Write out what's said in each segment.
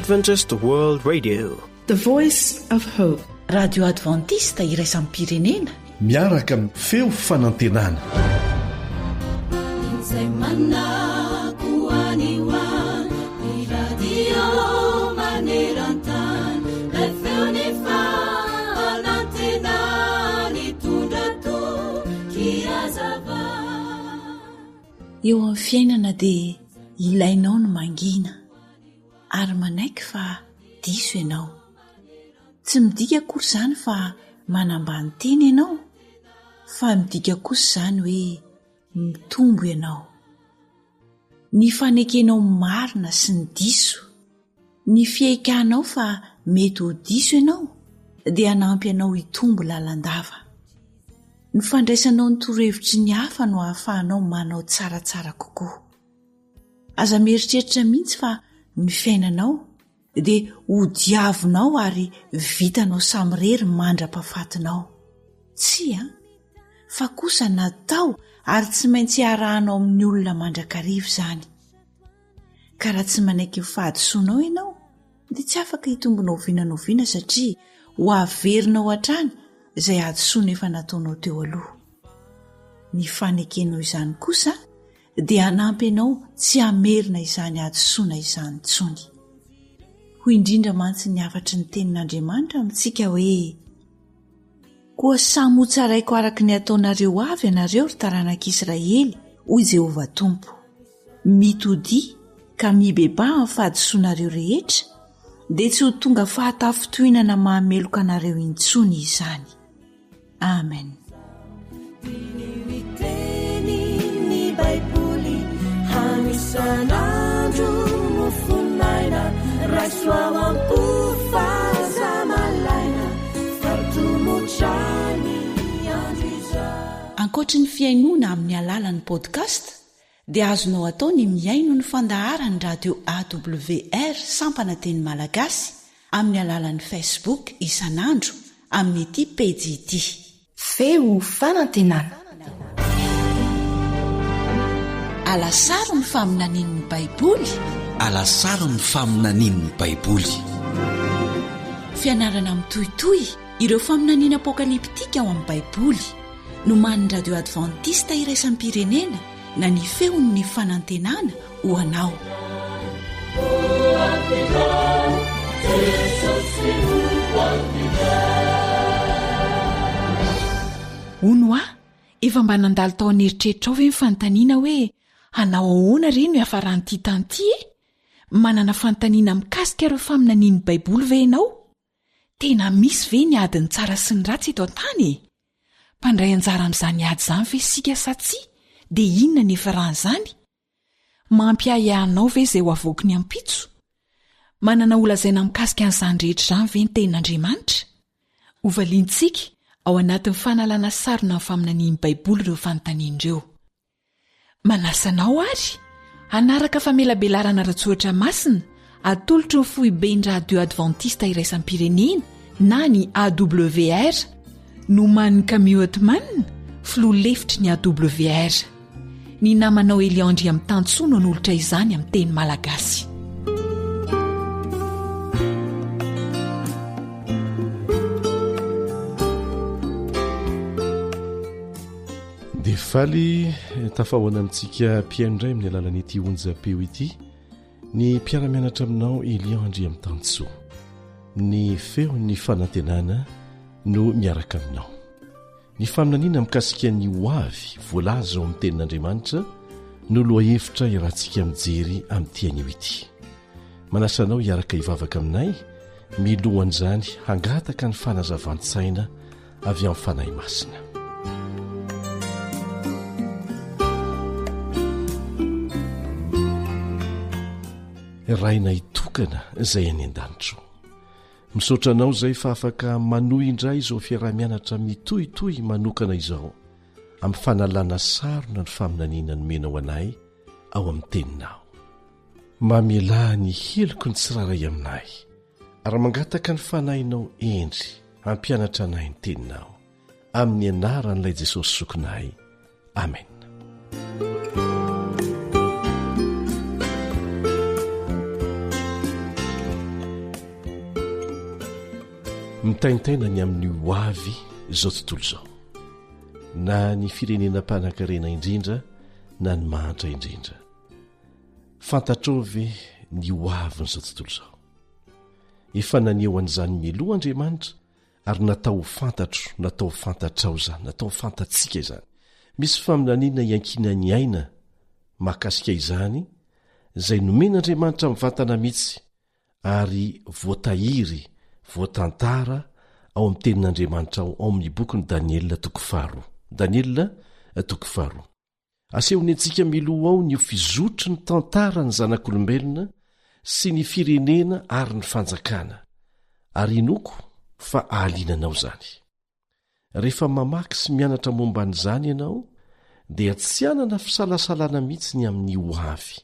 Adventist World Radio, the voice of hope. Radio Adventista iraisam-pirenena miaraka amin'ny feo fanantenana. Eo amin'ny fiainana dia ilainao no mangina ary manaiky fa diso ianao. Tsy midika kosa izany fa manambany teny ianao, fa midika kosa izany hoe mitombo ianao. Ny fanekenao marina sy ny diso, ny fiaikanao fa mety ho diso ianao dia hanampy ianao hitombo lalandava. Ny fandraisanao ny torohevitry ny hafa no hahafahanao manao tsaratsara kokoa. Aza mieritreritra mihitsy fa ny fiainanao dia hodiavonao ary vitanao samirery mandra-pahafatinao. Tsia, fa kosa natao ary tsy maintsy harahanao amin'ny olona mandrakarivo izany. Ka raha tsy manaiky mifahadisoanao ianao dia tsy afaka hitombonao vinanoviana satria ho averinao hatrany izay hadisoana efa nataonao teo aloha. Ny fanekenao izany kosa dia hanampy ianao tsy hamerina izany hadisoana izany intsony. Ho indrindra mantsy ny afatry ny tenin'Andriamanitra amintsika hoe: koa samy ho tsaraiko araka ny ataonareo avy ianareo ry taranak'Israely, hoy Jehovah Tompo. Mitodia ka mibeba amin'ny fahadisoanareo rehetra dia tsy ho tonga fahatafotohinana mahameloka anareo intsony izany. Amen. Ankoatra ny fiainoana amin'ny alalan'ny podcast dia azonao atao ny miaino ny fandaharany radio AWR sampana teny malagasy amin'ny alalan'ny Facebook isanandro amin'ny ity pejy ity feo fanantenana. Alasaro ny faminanin'ny Baiboly. Alasaro ny faminanin'ny Baiboly. Fianarana mitohitohy ireo faminaniana apokaliptika ao amin'ny Baiboly no man'ny radio Adventista iraisam-pirenena na ny feon'ny fanantenana ho anao. Ono a, efa mba nandalo tao an'eritreritra ao ve ny fanontaniana hoe hanao ahoana reny no hafaran'ity tanty e? Manana fanontaniana mikasika ireo faminanian'ny Baiboly ve ianao? Tena misy ve ny adiny tsara sy ny ratsy eto an-tany? Mpandray anjara amin'izany ady izany ve sika sa tsia? Dia inona ny efaran'izany? Mampiahy anao ve izay ho avoaka ny ampitso? Manana olazaina mikasika an'izany rehetra izany ve ny tenin'Andriamanitra? Ovaliantsika ao anatin'ny fanalana sarona amin'ny faminanian'ny Baiboly ireo fanontanian'ireo. Manasanao ary hanaraka famelabelarana ratsoatra masina atolotro ny foiben'ny radio Adventista iraisam-pirenena na ny AWR no man'ny Camille Otman filoha lefitry ny AWR. Ny namanao Eliandry amin'ny tantsoa no nolotra izany amin'ny teny malagasy. Dia faly tafahoana amintsika mpiaindray amin'ny alalan'ity onjam-peo ity ny mpiara-mianatra aminao Eliandry amin'ny tantsoa. Ny feon'ny fanantenana no miaraka aminao. Ny faminaniana mikasika ny hoavy voalaza ao amin'ny tenin'Andriamanitra no loha-hevitra iarahantsika mijery amin'ity anio ity. Manasanao hiaraka hivavaka aminay milohan'izany hangataka ny fanazavan-tsaina avy amin'ny fanahy masina. Raina hitokana izay any an-danitro. Misaotra anao izay fa afaka manohy indray izao fiarah-mianatra mitohitohy manokana izao amin'ny fanalana sarona ny faminaniana nomenao anay ao amin'ny teninao. Mamelahy ny heloko ny tsiraray aminay ary mangataka ny fanahinao endry hampianatra anay ny teninao amin'ny anaran'ilay Jesosy sokonay. Amen. mitaintaina ny amin'ny hoavy izao tontolo izao, na ny firenena mpanankarena indrindra na ny mahantra indrindra. Fantatrao ve ny hoavy n'izao tontolo izao? Efa naneo an'izany miloha Andriamanitra ary natao fantatro, natao fantatrao izany, natao fantatsika izany. Misy faminaniana iankina ny aina mahakasika izany izay nomen'Andriamanitra mivantana mihitsy ary voatahiry, voatantara ao amin'ny tenin'Andriamanitra ao amin'ny boky ny Daniela toko 4. Daniela toko 4. Asehony antsika miloha ao ny fizotry ny tantara ny zanak'olombelona sy ny firenena ary ny fanjakana, ary inoko fa ahalinanao zany. Rehefa mamaky sy mianatra momba an'izany ianao dia tsy hanana fisalasalana mihitsy ny amin'ny hoavy,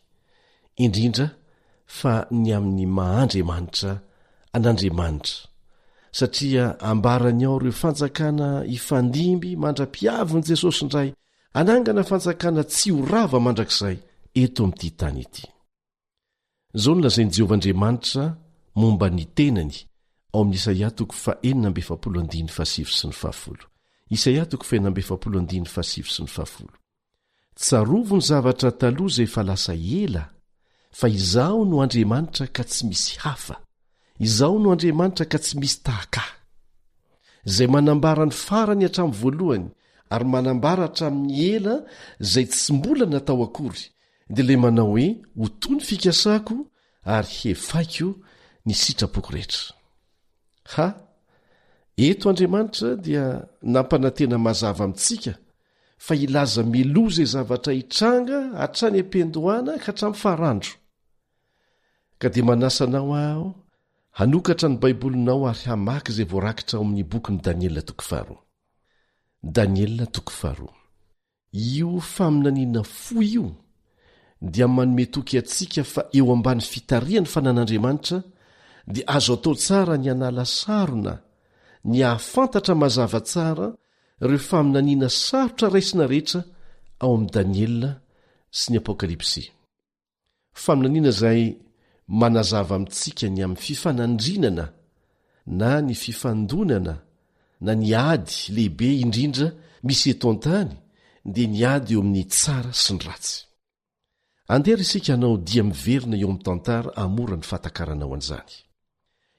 indrindra fa ny amin'ny Mahandriamanitra an'Andriamanitra, satria ambarany ao ireo fanjakana ifandimby mandra-piavin' Jesosy indray, anangana fanjakana tsy ho rava mandrakizay eto amin'ity tany ity. Izao nolazain'i Jehovahandriamanitra momba ny tenany ao amin'ny Isaia 49:7-10. Isaia 49:7-10. Tsarovo ny zavatra taloha izay fa lasa ela, fa izaho no Andriamanitra ka tsy misy hafa, izaho no Andriamanitra ka tsy misy tahaka, izay manambara ny farany hatramin'ny voalohany ary manambara hatramin'ny ela izay tsy mbola natao akory, dia ilay manao hoe ho toy ny fikasako ary hefaiko ny sitrapoko rehetra. Ha! Eto Andriamanitra dia nampanantena mazava amintsika fa ilaza miloa izay zavatra hitranga hatrany am-piandohana ka hatramin'ny farandro. Ka dia manasanao aho hanokatra ny baibolinao ary hamaky izay voarakitra ao amin'ny boky ny Daniela toko 4. Daniela toko 4. Io faminaniana fo io dia manome toky atsika fa eo ambany fitariany fanan'Andriamanitra dia azo atao tsara ny anala sarona, ny ahafantatra mazava tsara ireo faminaniana sarotra raisina rehetra ao amin'ny Daniela sy ny Apokalipsy. Faminaniana izay manazava amintsika ny amin'ny fifanandrinana na ny fifandonana na ny ady lehibe indrindra misy eto an-tany dia ny ady eo amin'ny tsara sy ny ratsy. Andeha isika hanao dia miverina eo amin'ny tantara amora ny fatakaranao an'izany.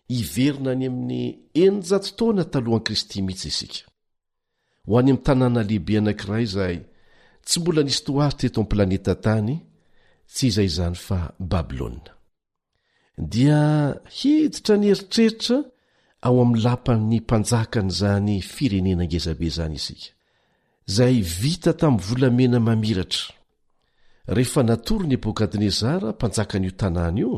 Iverina any amin'ny 900 taona talohan'i Kristy mihitsy isika. Ho any amin'ny tanàna lehibe anankiray izay tsy mbola nisy toaritra eto amin'ny planeta tany, tsy izay izany fa Babilôna. Dia hiditra ny eritreritra ao amin'ny lapan'ny mpanjakan'izany firenena ngezabe izany isika, izay vita tamin'ny volamena mamiratra. Rehefa natory ny Nebokadnezara mpanjakan'io tanàna io,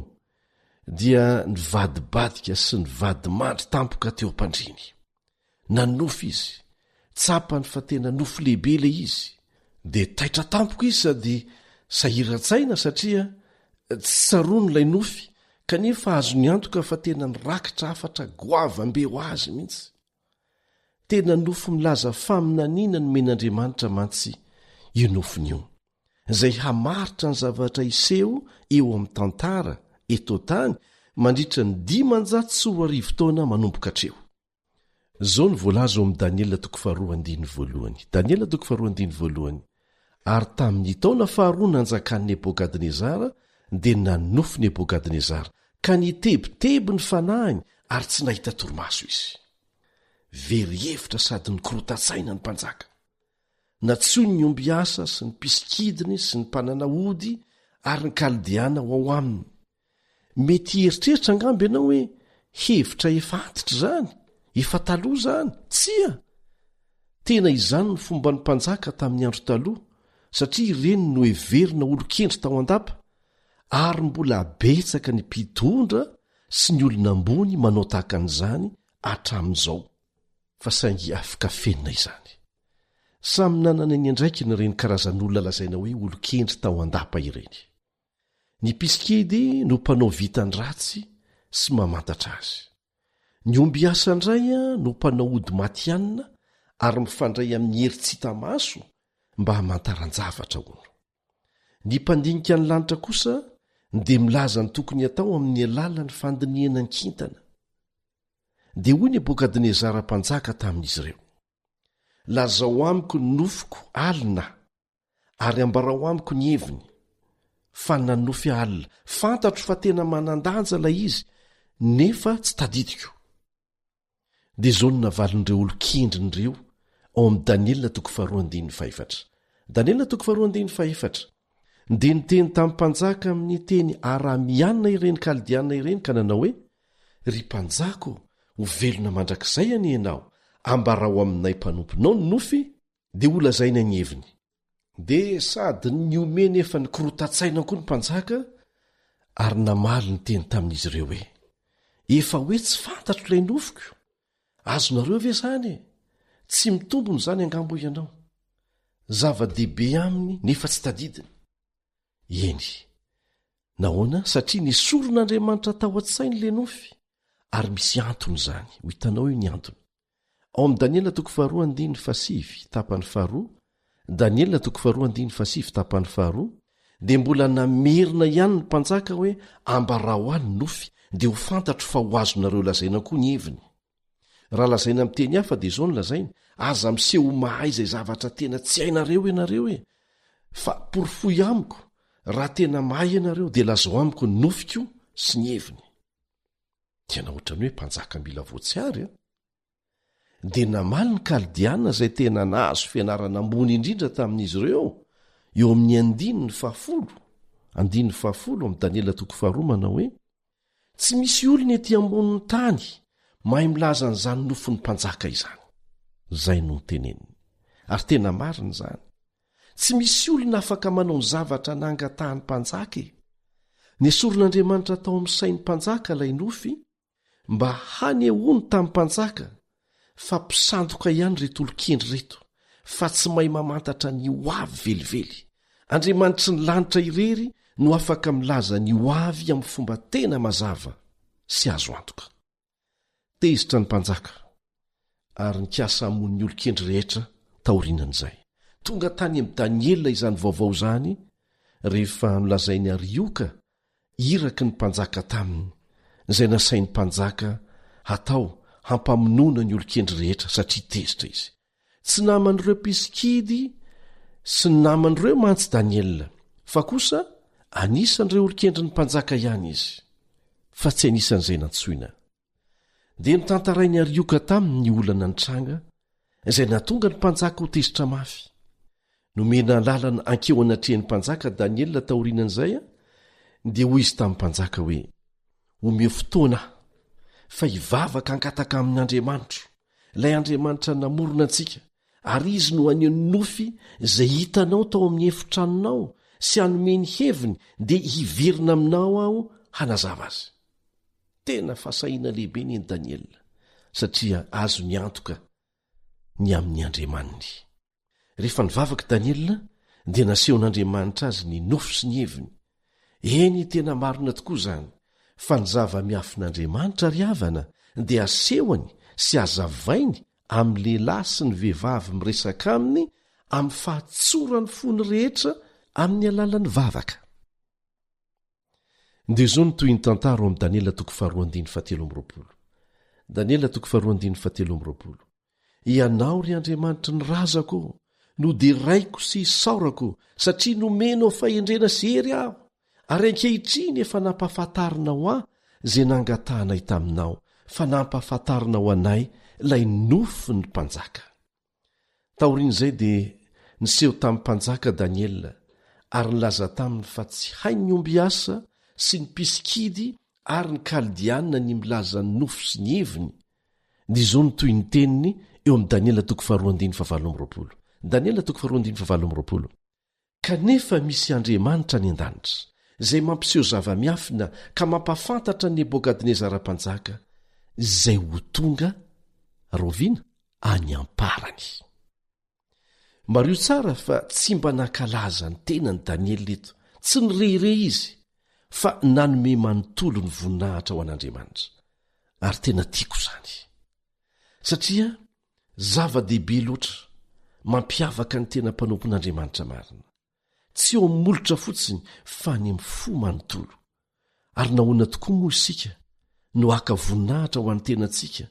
dia nivadibadika sy nivadimandry tampoka teo am-pandriny. Nanofo izy, tsapany fa tena nofo lehibe le izy, dia taitra tampoka izy sady sahiran-tsaina satria tsy sarony ilay nofy, kanefa azo ny antoka fa tena nirakitra afatra goavambe ho azy mihitsy. Tena nofo milaza faminaniana ny men'Andriamanitra mantsy io nofony io, izay hamaritra ny zavatra iseho eo amin'ny tantara eto tany mandritra ny 500 taona manomboka hatreo. Zao ny voalaza ao amin'ny Daniela toko 4:1. Daniela toko 4:1. Ary tamin'ny taona faharoa nanjakan'i Nebokadnezara dia nanofo Nebokadnezara ka nitebiteby ny fanahiny ary tsy nahita torimaso izy. Very hevitra sady nikorotan-tsaina ny mpanjaka. Natsoiny ny omby asa sy ny pisikidiny sy ny mpanana ody ary ny kaldiana ho ao aminy. Mety heritreritra angamby ianao hoe hevitra efa antitra izany, efa taloha izany, tsia. Tena izany ny fomba ny mpanjaka tamin'ny andro taloha, satria ireny no heverina olo-kendry tao an-dapa, ary mbola abetsaka ny mpitondra sy ny olona ambony manao tahaka an'izany hatramin'izao, fa saingy afaka fenina izany. Samy nanana ny andraiky ny ireny karazan'olona lazaina hoe olo-kendry tao an-dapa ireny. Ny piskidy no mpanao vitany ratsy sy mamantatra azy. Ny omby asa indray no mpanao ody matianina ary mifandray amin'ny hery tsy hita maso mba hamantaran-javatra ono. Ny mpandinika ny lanitra kosa dia milaza ny tokony atao amin'ny alalan'ny fandiniana ny kintana. dia hoy Nebokadnezara mpanjaka tamin'izy ireo: lazao amiko ny nofoko alina ary ambarao amiko ny heviny, fa nanofy alina fantatro fa tena manandanja ilay izy nefa tsy tadidiko. Dia izao no navalon'ireo olo-kendrin'ireo ao amin'ny Danielina 2:1. Danielina 2:1. Dia niteny tamin'ny mpanjaka amin'ny teny aramiana ireny kaldiana ireny ka nanao hoe: ry mpanjako, ho velona mandrakizay ani ianao, ambarao aminay mpanomponao ny nofy dia ho lazaina ny heviny. Dia sady ny omeny efa ny korotatsaina koa ny mpanjaka, ary namaly ny teny tamin'izy ireo hoe: efa hoe tsy fantatro ilay nofiko, azonareo ve zany e? Tsy mitombony zany angambo ianao, zava-dehibe aminy nefa tsy tadidiny. Eny, nahoana? Satria nisoron'Andriamanitra tao an-tsainy le nofy, ary misy antony zany. Ho hitanao io ny antony ao amin'ny Danielina 2:7 tapany 2, Danielina 2:7 tapany 2. Dia mbola namerina ihany ny mpanjaka hoe ambarao any nofy dia ho fantatro fa ho azonareo lazaina koa ny heviny. Raha lazaina amin'ny teny hafa dia izao no lazaina: aza miseho mahay izay zavatra tena tsy hainareo ianareo e, fa porofoy amiko raha tena mahay ianareo dia lazao amiko ny nofiko sy ny heviny. Tena ohatrany hoe mpanjaka mila voatsiary a. Dia namaly ny kaldiana izay tena nahazo fianarana ambony indrindra tamin'izy ireo eo amin'ny 1:10 amin'ny Danielina 2:2 manao hoe: tsy misy olona ety ambonin'ny tany mahay milaza n'izany nofon'ny mpanjaka izany. Zay no niteneniny, ary tena marina izany. Tsy misy olona afaka manao ny zavatra nangatahany mpanjaka e. Nesoron'Andriamanitra tao amin'ny sain'ny mpanjaka ilay nofy mba hanehoany tamin'ny mpanjaka fa mpisandoka ihany reto olo-kendry reto, fa tsy mahay mamantatra ny hoavy velively. Andriamanitry ny lanitra irery no afaka milaza ny hoavy amin'ny fomba tena mazava sy azo antoka. Tezitra ny mpanjaka ary nikasa hamon'ny olo-kendry rehetra taorinan'izay. Tonga tany amin'ny Danielina izany vaovao zany rehefa nolazainy Arioka iraky ny mpanjaka taminy, izay nasain'ny mpanjaka hatao hampamonona ny olo-kendry rehetra satria tezitra izy. Tsy naman'ireo mpiskidy sy ny naman'ireo mantsy Danielina, fa kosa anisan'ireo olo-kendry ny mpanjaka ihany izy, fa tsy anisan'izay nantsoina. Dia nitantarainy Arioka taminy ny olana ny tranga izay natonga ny mpanjaka ho tezitra mafy. Nomena lalana ankeo anatrehan'ny mpanjaka Danielina taorinan'izay dia hoy izy tamin'ny mpanjaka hoe: omeo fotoana fa hivavaka hankataka amin'ny Andriamanitro, ilay Andriamanitra namorona antsika, ary izy no haneho ny nofy izay hitanao tao amin'ny efitranonao sy hanomeny heviny dia hiverina aminao aho hanazava azy. Tena fahasahiana lehibe ny Danielina satria azo ny antoka ny amin'ny Andriamaniny. Rehefa nivavaka Danielina dia nasehon'Andriamanitra azy ny nofy sy ny heviny. Eny, tena marina tokoa zany fa ny zava-miafin'Andriamanitra ry havana dia asehony sy azavainy amin'ny lehilahy sy ny vehivavy miresaka aminy amin'ny fahatsorany fony rehetra amin'ny alalan'ny vavaka. Dia izao no toy ny tantara ao amin'ny Danielina 2:7. Danielina 2:7. Ianao ry Andriamanitra ny razako, no deraiko sy isaorako, satria nomenao fahendrena sery aho, ary ankehitriny efa nampahafantarinao aho izay nangatahanay taminao, fa nampahafantarinao anay ilay nofy ny mpanjaka. Taorian'izay dia niseho tamin'ny mpanjaka Danielina ary nilaza taminy fa tsy hainy ny omby asa sy ny piskidy ary ny kaldiana ny milaza ny nofy sy ny heviny. Dia izao no toy ny teniny eo amin'ny Danielina 2:7. Danielina 2:7. Kanefa misy Andriamanitra ny an-danitra izay mampiseho zava-miafina ka mampafantatra ny Nebokadnezara mpanjaka izay ho tonga roviana any amparany. Mario tsara fa tsy mba nankalaza ny tenany Danielina eto, tsy nirehire izy, fa nanome manontolo ny voninahitra ho an'Andriamanitra. Ary tena tiako zany satria zava-dehibe loatra mampiavaka ny tena mpanompon'Andriamanitra marina, tsy eo amin'ny molotra fotsiny fa ny amin'ny fo manontolo. Ary nahoana tokoa moa isika no haka voninahitra ho an'ny tenantsika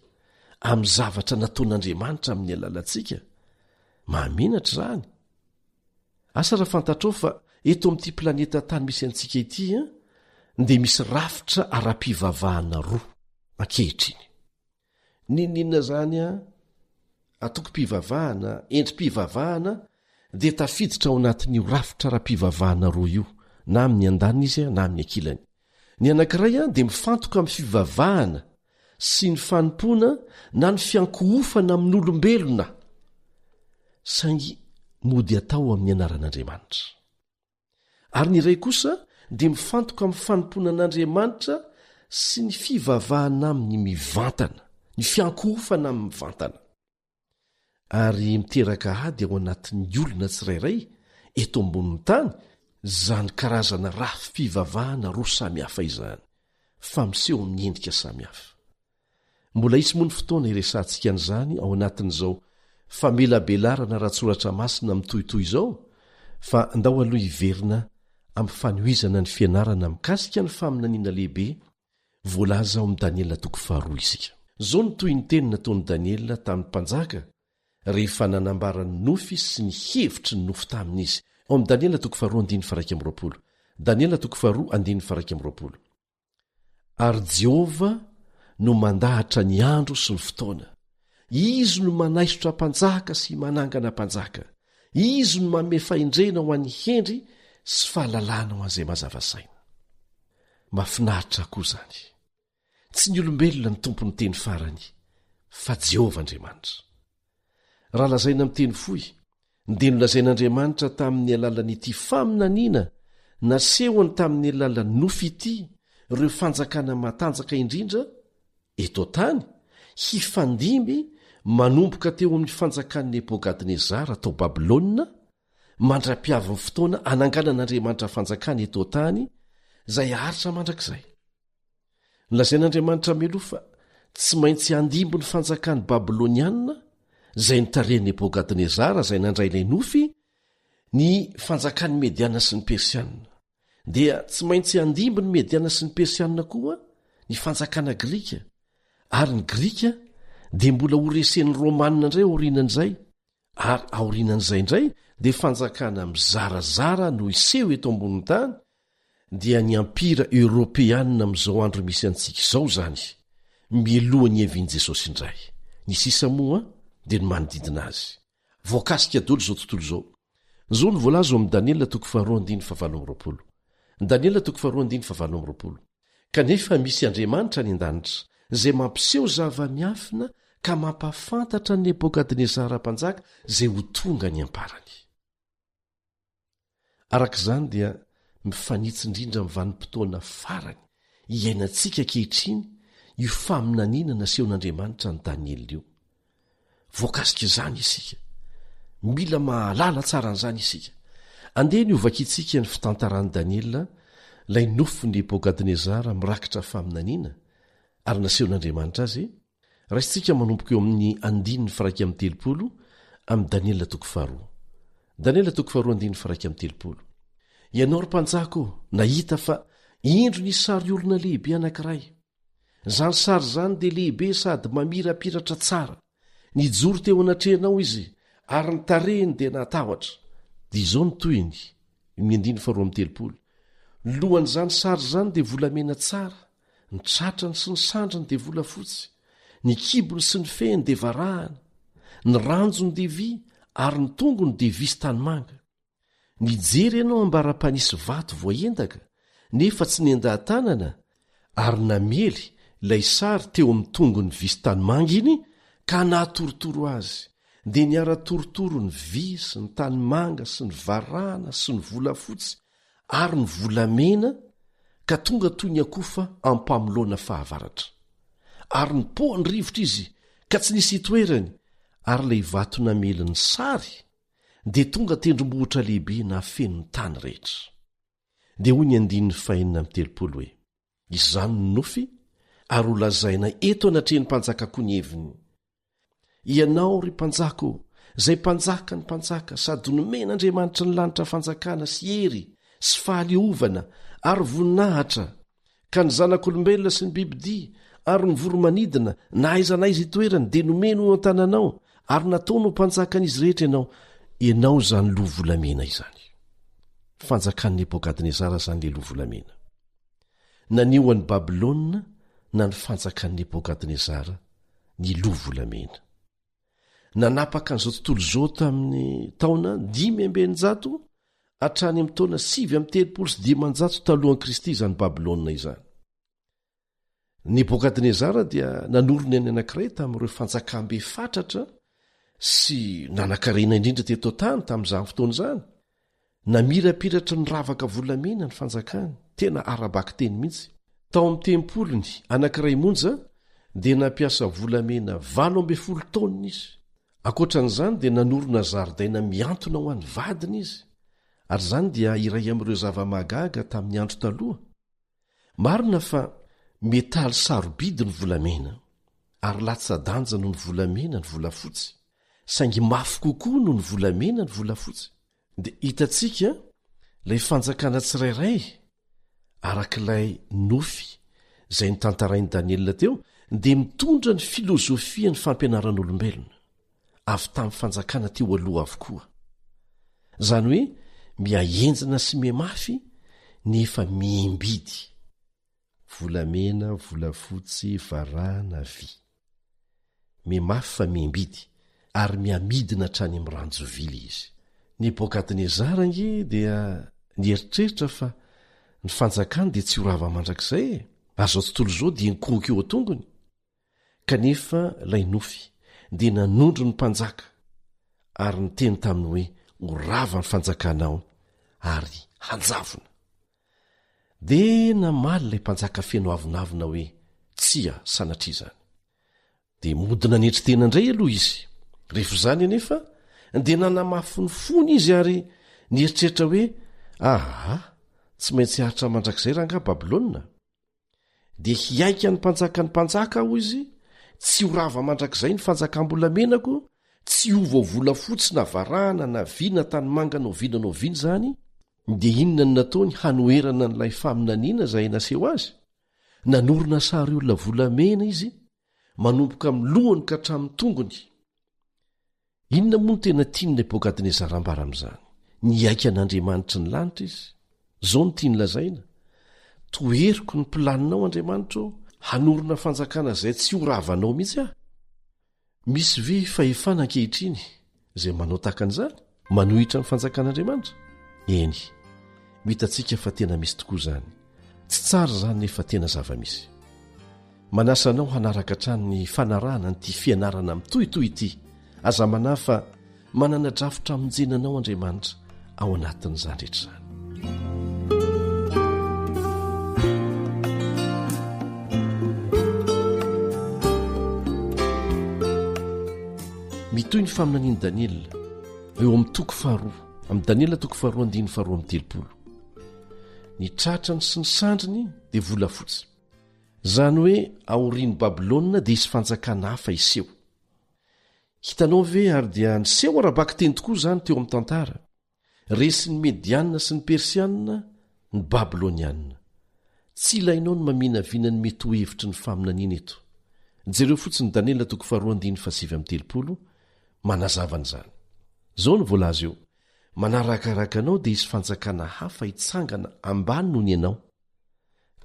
amin'ny zavatra nataon'Andriamanitra amin'ny alalantsika mahamenatra zany. Asa raha fantatrao fa eto amin'ity planeta tany misy antsika ity dia misy rafitra ara-pivavahana roa ankehitriny. Ninona zany atoko-pivavahana, endri-pivavahana dia tafiditra ao anatin'io rafitra ara-pivavahana roa io, na amin'ny andaniny izy na amin'ny ankilany. Ny anankiray dia mifantoka amin'ny fivavahana sy ny fanompoana na ny fiankohofana amin'olombelona saingy mody atao amin'ny anaran'Andriamanitra. Ary ny iray kosa dia mifantoka amin'ny fanompoana an'Andriamanitra sy ny fivavahana amin'ny mivantana, ny fiankohofana amin'ny mivantana. Ary miteraka ady ao anatin'ny olona tsirairay eto ambonin'ny tany zany karazana rafi-pivavahana roa samihafa izany, fa miseho amin'ny endrika samihafa. Mbola isy moa ny fotoana iresantsika an'izany ao anatin'izao famelabelarana ratsoratra masina mitohitoy izao, fa ndao aloha hiverina amin'ny fanohizana ny fianarana mikasika ny faminaniana lehibe voalaza ao amin'ny Daniela 4 isika. Zao ny toy ny teny nataon'i Daniela tamin'ny mpanjaka rehefa nanambarany nofy sy ny hevitry ny nofy tamin'izy. Ao amin'ny Daniela 4:1-20. Daniela 4:1-20. Ary Jehova no mandahatra ny andro sy ny fotoana. Izy no manaisotra mpanjaka sy manangana mpanjaka. Izy no manome fahendrena ho an'ny hendry sy fahalalana ho an'izay mazava saina. Mahafinaritra koa zany. Tsy ny olombelona ny tompony teny farany, fa Jehova Andriamanitra. Raha lazaina amin'ny teny fohy, dia nolazain'Andriamanitra tamin'ny alalan'ity faminaniana nasehony tamin'ny alalan'ny nofy ity ireo fanjakana matanjaka indrindra eto tany hifandimby manomboka teo amin'ny fanjakan'ny Nebokadnezara tao Babilôna, mandra-piavin'ny fotoana ananganan'Andriamanitra fanjakany eto tany izay haritra mandrakizay. Nolazain'Andriamanitra melofa tsy maintsy handimbo ny fanjakany Babilôniana izay nitarehan'i Nebokadnezara izay nandray ilay nofy, ny fanjakan'ny Mediana sy ny Persianina. Dia tsy maintsy handimbo ny Mediana sy ny Persianina koa ny fanjakana Grika, ary ny Grika dia mbola horesen'ny Romanina indray aorianan'izay, ary aorianan'izay indray dia fanjakana mizarazara no iseho eto ambonin'ny tany, dia ny ampira Eoropeanina amin'izao andro misy antsika izao zany, milohan'ny hevin'i Jesosy indray. Ny sisa moa dia ny manodidina azy. Voakasika dolo izao tontolo izao. Zao ny voalaza ao amin'ny Daniela 4:17. Daniela 4:17. Kanefa misy Andriamanitra ny an-danitra izay mampiseho zava-miafina ka mampafantatra ny Nebokadnezara mpanjaka izay ho tonga ny amparany. Arak'izany dia mifanitsy indrindra amin'ny vanim-potoana farany iainantsika ankehitriny io faminaniana nasehon'Andriamanitra ny Daniela io. Voakasika izany isika. Mila mahalala tsara an'izany isika. Andeha ny ovakitsika ny fitantaran'i Daniela, lay nofy Nebokadnezara mirakitra faminaniana ary nasehon'Andriamanitra azy. Raisitsika manomboka eo amin'ny 9:30 amin'ny Daniela 4. Daniela 4:30. Ianao ry mpanjako, nahita fa indro ny sary olona lehibe anankiray. Zany sary zany dia lehibe sady mamirapiratra tsara. Nijoro teo anatrehanao izy, ary ny tarehiny dia natahotra. Dia izao ny toyny, 9:30. Lohan'izany sary zany dia volamena tsara, ny tratrany sy ny sandrany dia volafotsy, ny kibony sy ny fehiny dia varahana, ny ranjony dia vy, ary ny tongony dia vy sy tanimanga. Nijery ianao ambara-panisy vato voaendaka, nefa tsy nendahan-tanana, ary namely ilay sary teo amin'ny tongony vy sy tanimanga iny, ka nahatorotoro azy, dia niara-torotoro ny vy sy ny tanimanga sy ny varahana sy ny volafotsy ary ny volamena, ka tonga toy ny akofa ampamilona fahavaratra. Ary ny pohany rivotra izy, ka tsy nisy itoerany, ary ilay vato namely ny sary dia tonga tendrombohitra lehibe na feno ny tany rehetra. Dia hoy ny 9:30 hoe, izany ny nofy, ary ho lazaina eto anatrehany mpanjaka koa ny heviny. Ianao ry mpanjako, izay mpanjaka ny mpanjaka sady nomen'Andriamanitra ny lanitra fanjakana sy hery sy fahaleovana ary voninahitra, ka ny zanak'olombelona sy ny bibidia ary nivoromanidina na aiza na izy itoerany dia nomeno an-tananao ary nataonao mpanjakan'izy rehetra ianao zany loha volamena izany. Fanjakan'i Nebokadnezara zany le loha volamena. Nanio an'i Babilôna na ny fanjakan'i Nebokadnezara ny loha volamena. Nanapaka an'izao tontolo izao tamin'ny taona 500 hatrany amin'ny taona 730 talohan'i Kristy izany Babilôna izany. Nebokadnezara dia nanorony any anankiray tamin'ireo fanjakambe fatratra sy nanankarena indrindra teto tany tamin'izany fotoana izany. Namirapiratra ny ravaka volamena ny fanjakany, tena arabaky teny mihitsy. Tao amin'ny tempolony anankiray monja dia nampiasa volamena 80 taonina izy. Ankoatran'izany dia nanorona zaridaina miantona ho an'ny vadiny izy. Ary izany dia iray amin'ireo zava-magaga tamin'ny andro taloha. Marina fa metaly sarobidy ny volamena, ary latsa-danja noho ny volamena ny volafotsy, saingy mafy kokoa noho ny volamena ny volafotsy. Dia hitantsika ilay fanjakana tsirairay arak'ilay nofy izay nitantarain'i Daniela teo dia mitondra ny filozofia ny fampianaran'olombelona avy tamin'ny fanjakana teo aloha avokoa. Izany hoe miahenjana sy miamafy nefa miembidy. Volamena, volafotsy, varahana, vy. Miamafy fa miembidy ary miamidina hatrany amin'ny ranjovily izy. Nebokadnezara nge dia nieritreritra fa ny fanjakany dia tsy horava mandrakizay. Azao tontolo izao dia nikonky eo a-tongony. Kanefa ilay nofy dia nanondro ny mpanjaka ary niteny taminy hoe horava ny fanjakanao ary hanjavona. Dia namaly ilay mpanjaka feno avinavina hoe tsia sanatria izany. Dia modina netritena indray aloha izy. Rehefa izany anefa dia nanamafy ny fony izy ary nieritreritra hoe tsy maintsy haritra mandrakizay raha nga Babilôna. Dia hiaika ny mpanjaka aho izy, tsy horava mandrakizay ny fanjakam-bolamenako, tsy ova volafotsy na varahana na vy na tanymanga no oviana zany. Dia inona ny nataony hanoerana n'ilay faminaniana izay naseho azy? Nanorona sary olona volamena izy, manomboka amin'ny lohany ka hatramin'ny tongony. Inona moa no tena tiany Nebokadnezara ambara amin'izany? Niaika an'Andriamanitra ny lanitra izy. Zao no tiany lazaina. Toeriko ny planinao Andriamanitra, hanorona fanjakana izay tsy horavanao mihitsy aho. Misy ve fahefana ankehitriny izay manao takan'izany? Manohitra ny fanjakan'Andriamanitra? Eny, mitantsika fa tena misy tokoa izany. Tsy tsara izany nefa tena zava-misy. Manasa anao hanaraka hatrany ny fanarahana n'ity fianarana mitohitoy ity. Aza manahy fa manana drafitra amonjenanao Andriamanitra ao anatin'izany rehetra izany. Mitoy ny faminaniany Daniela eo amin'ny toko faharoa, amin'ny Daniela toko faharoa 2:30. Ny tratrany sy ny sandriny dia volafotsy. Izany hoe aorian'i Babilôna dia isy fanjakana hafa iseho. Hitanao ve ary dia niseho arabaky teny tokoa izany teo amin'ny tantara. Resy ny Mediana sy ny Persiana ny Babilôniana. Tsy ilainao ny maminavina ny mety ho hevitry ny faminaniana eto. Jereo fotsiny Daniela toko faharoa 7:30 manazava an'izany. Zao ny voalaza eo: manarakaraka anao dia isy fanjakana hafa hitsangana ambany noho ny ianao,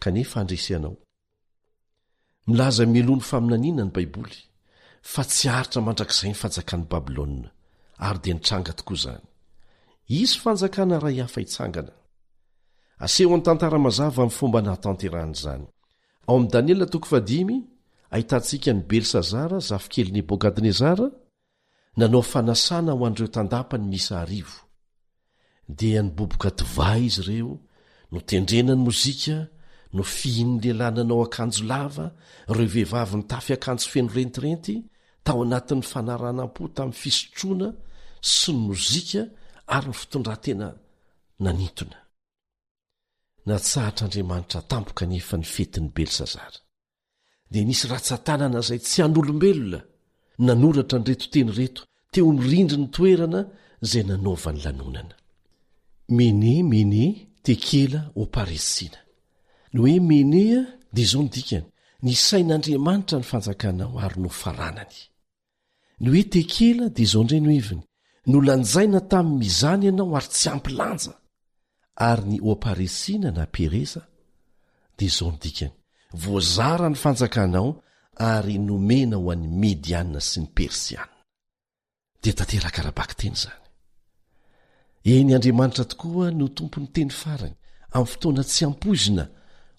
kanefa andreseanao. Milaza mieloany faminaniana ny Baiboly, fa tsy haritra mandrakizay ny fanjakan'i Babilôna, ary dia nitranga tokoa izany. Isy fanjakana ray hafa hitsangana. Aseho ny tantara mazava amin'ny fomba nahatanterahana izany. Ao amin'ny Daniela toko 5 ahitantsika ny Belsazara, zafikely Nebokadnezara, nanao fanasana ho an'ireo tandapany misa 10. Dia niboboka tovay izy ireo, no tendrena ny mozika, no fihin'ny lehilahy nanao akanjo lava, ireo vehivavy nitafy akanjo feno rentirenty, tao anatin'ny fanaranam-po tamin'ny fisotroana sy ny mozika ary ny fitondratena nanintona. Natsahatr'Andriamanitra tampoka nefa ny fetin'ny Belsazara. Dia nisy ratsan-tanana izay tsy an'olombelona nanoratra ny reto teny reto teo mirindry ny toerana izay nanaovany lanonana. Mene tekela oparesiana. No hoe menea dia izao ny dikany, ny sain'andriamanitra ny fanjakanao ary no faranany. Ny hoe tekela dia izao indray no heviny, nolanjaina tamin'ny mizany ianao ary tsy ampilanja. Ary ny oaparesiana na pereza dia izao ny dikany, voazara ny fanjakanao ary nomena ho an'ny mediana sy ny persiana. Dia tanteraka arabaky teny izany. Eny Andriamanitra tokoa no tompony teny farany amin'ny fotoana tsy ampoizina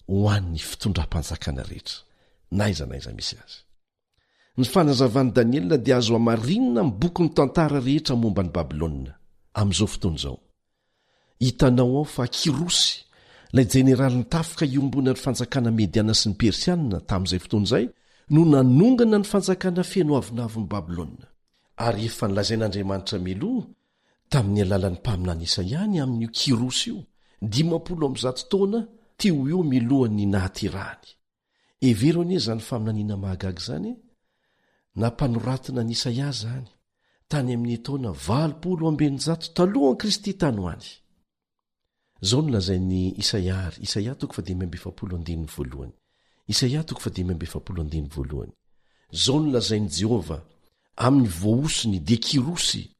ho an'ny fitondram-panjakana rehetra, naiza misy azy. Ny fanazavan'i Daniela dia azo hamarinina amin'ny boky ny tantara rehetra momba ny Babilôna amin'izao fotoana izao. Hitanao ao fa Kirosy, ilay jeneraly nitafika iombona ny fanjakana mediana sy ny persiana tamin'izay fotoana izay, no nanongana ny fanjakana feno avinavon'ny Babilôna. Ary efa nilazain'Andriamanitra miloha tamin'ny alalan'ny mpaminany Isaia ny amin'io Kirosy io, 500 taona teo eo milohany nahaterahany. Everony izany faminaniana mahagaga izany, nampanoratana ny Isaia zany tany amin'ny taona 800 talohan'i Kristy tany ho any. Zao nolazain'ny Isaia ary Isaia 1:7. Isaia 1:7. Zao nolazain'i Jehova amin'ny voaosiny de Kirosy,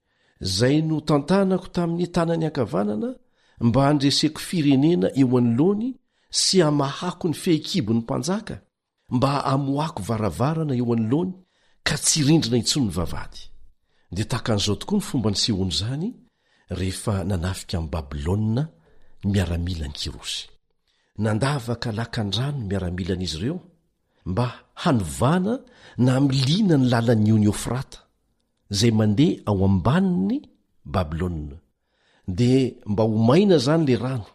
zay no tantanako tamin'ny tanany ankavanana mba handreseko firenena eo anoloany sy hamahako ny fehikibon'ny mpanjaka, mba amoako varavarana eo anoloany ka tsy rindrina intsony ny vavady. Dia takan'izao tokoa ny fomba nisehoany izany rehefa nanafika amin'ny Babilôna miaramila ny Kirosy. Nandavaka lakan-drano miaramilan'izy ireo mba hanovana na milina ny lalan'ny Iony Eufrata zay mandeha ao ambaniny Babilôna, dia mba homaina zany le rano,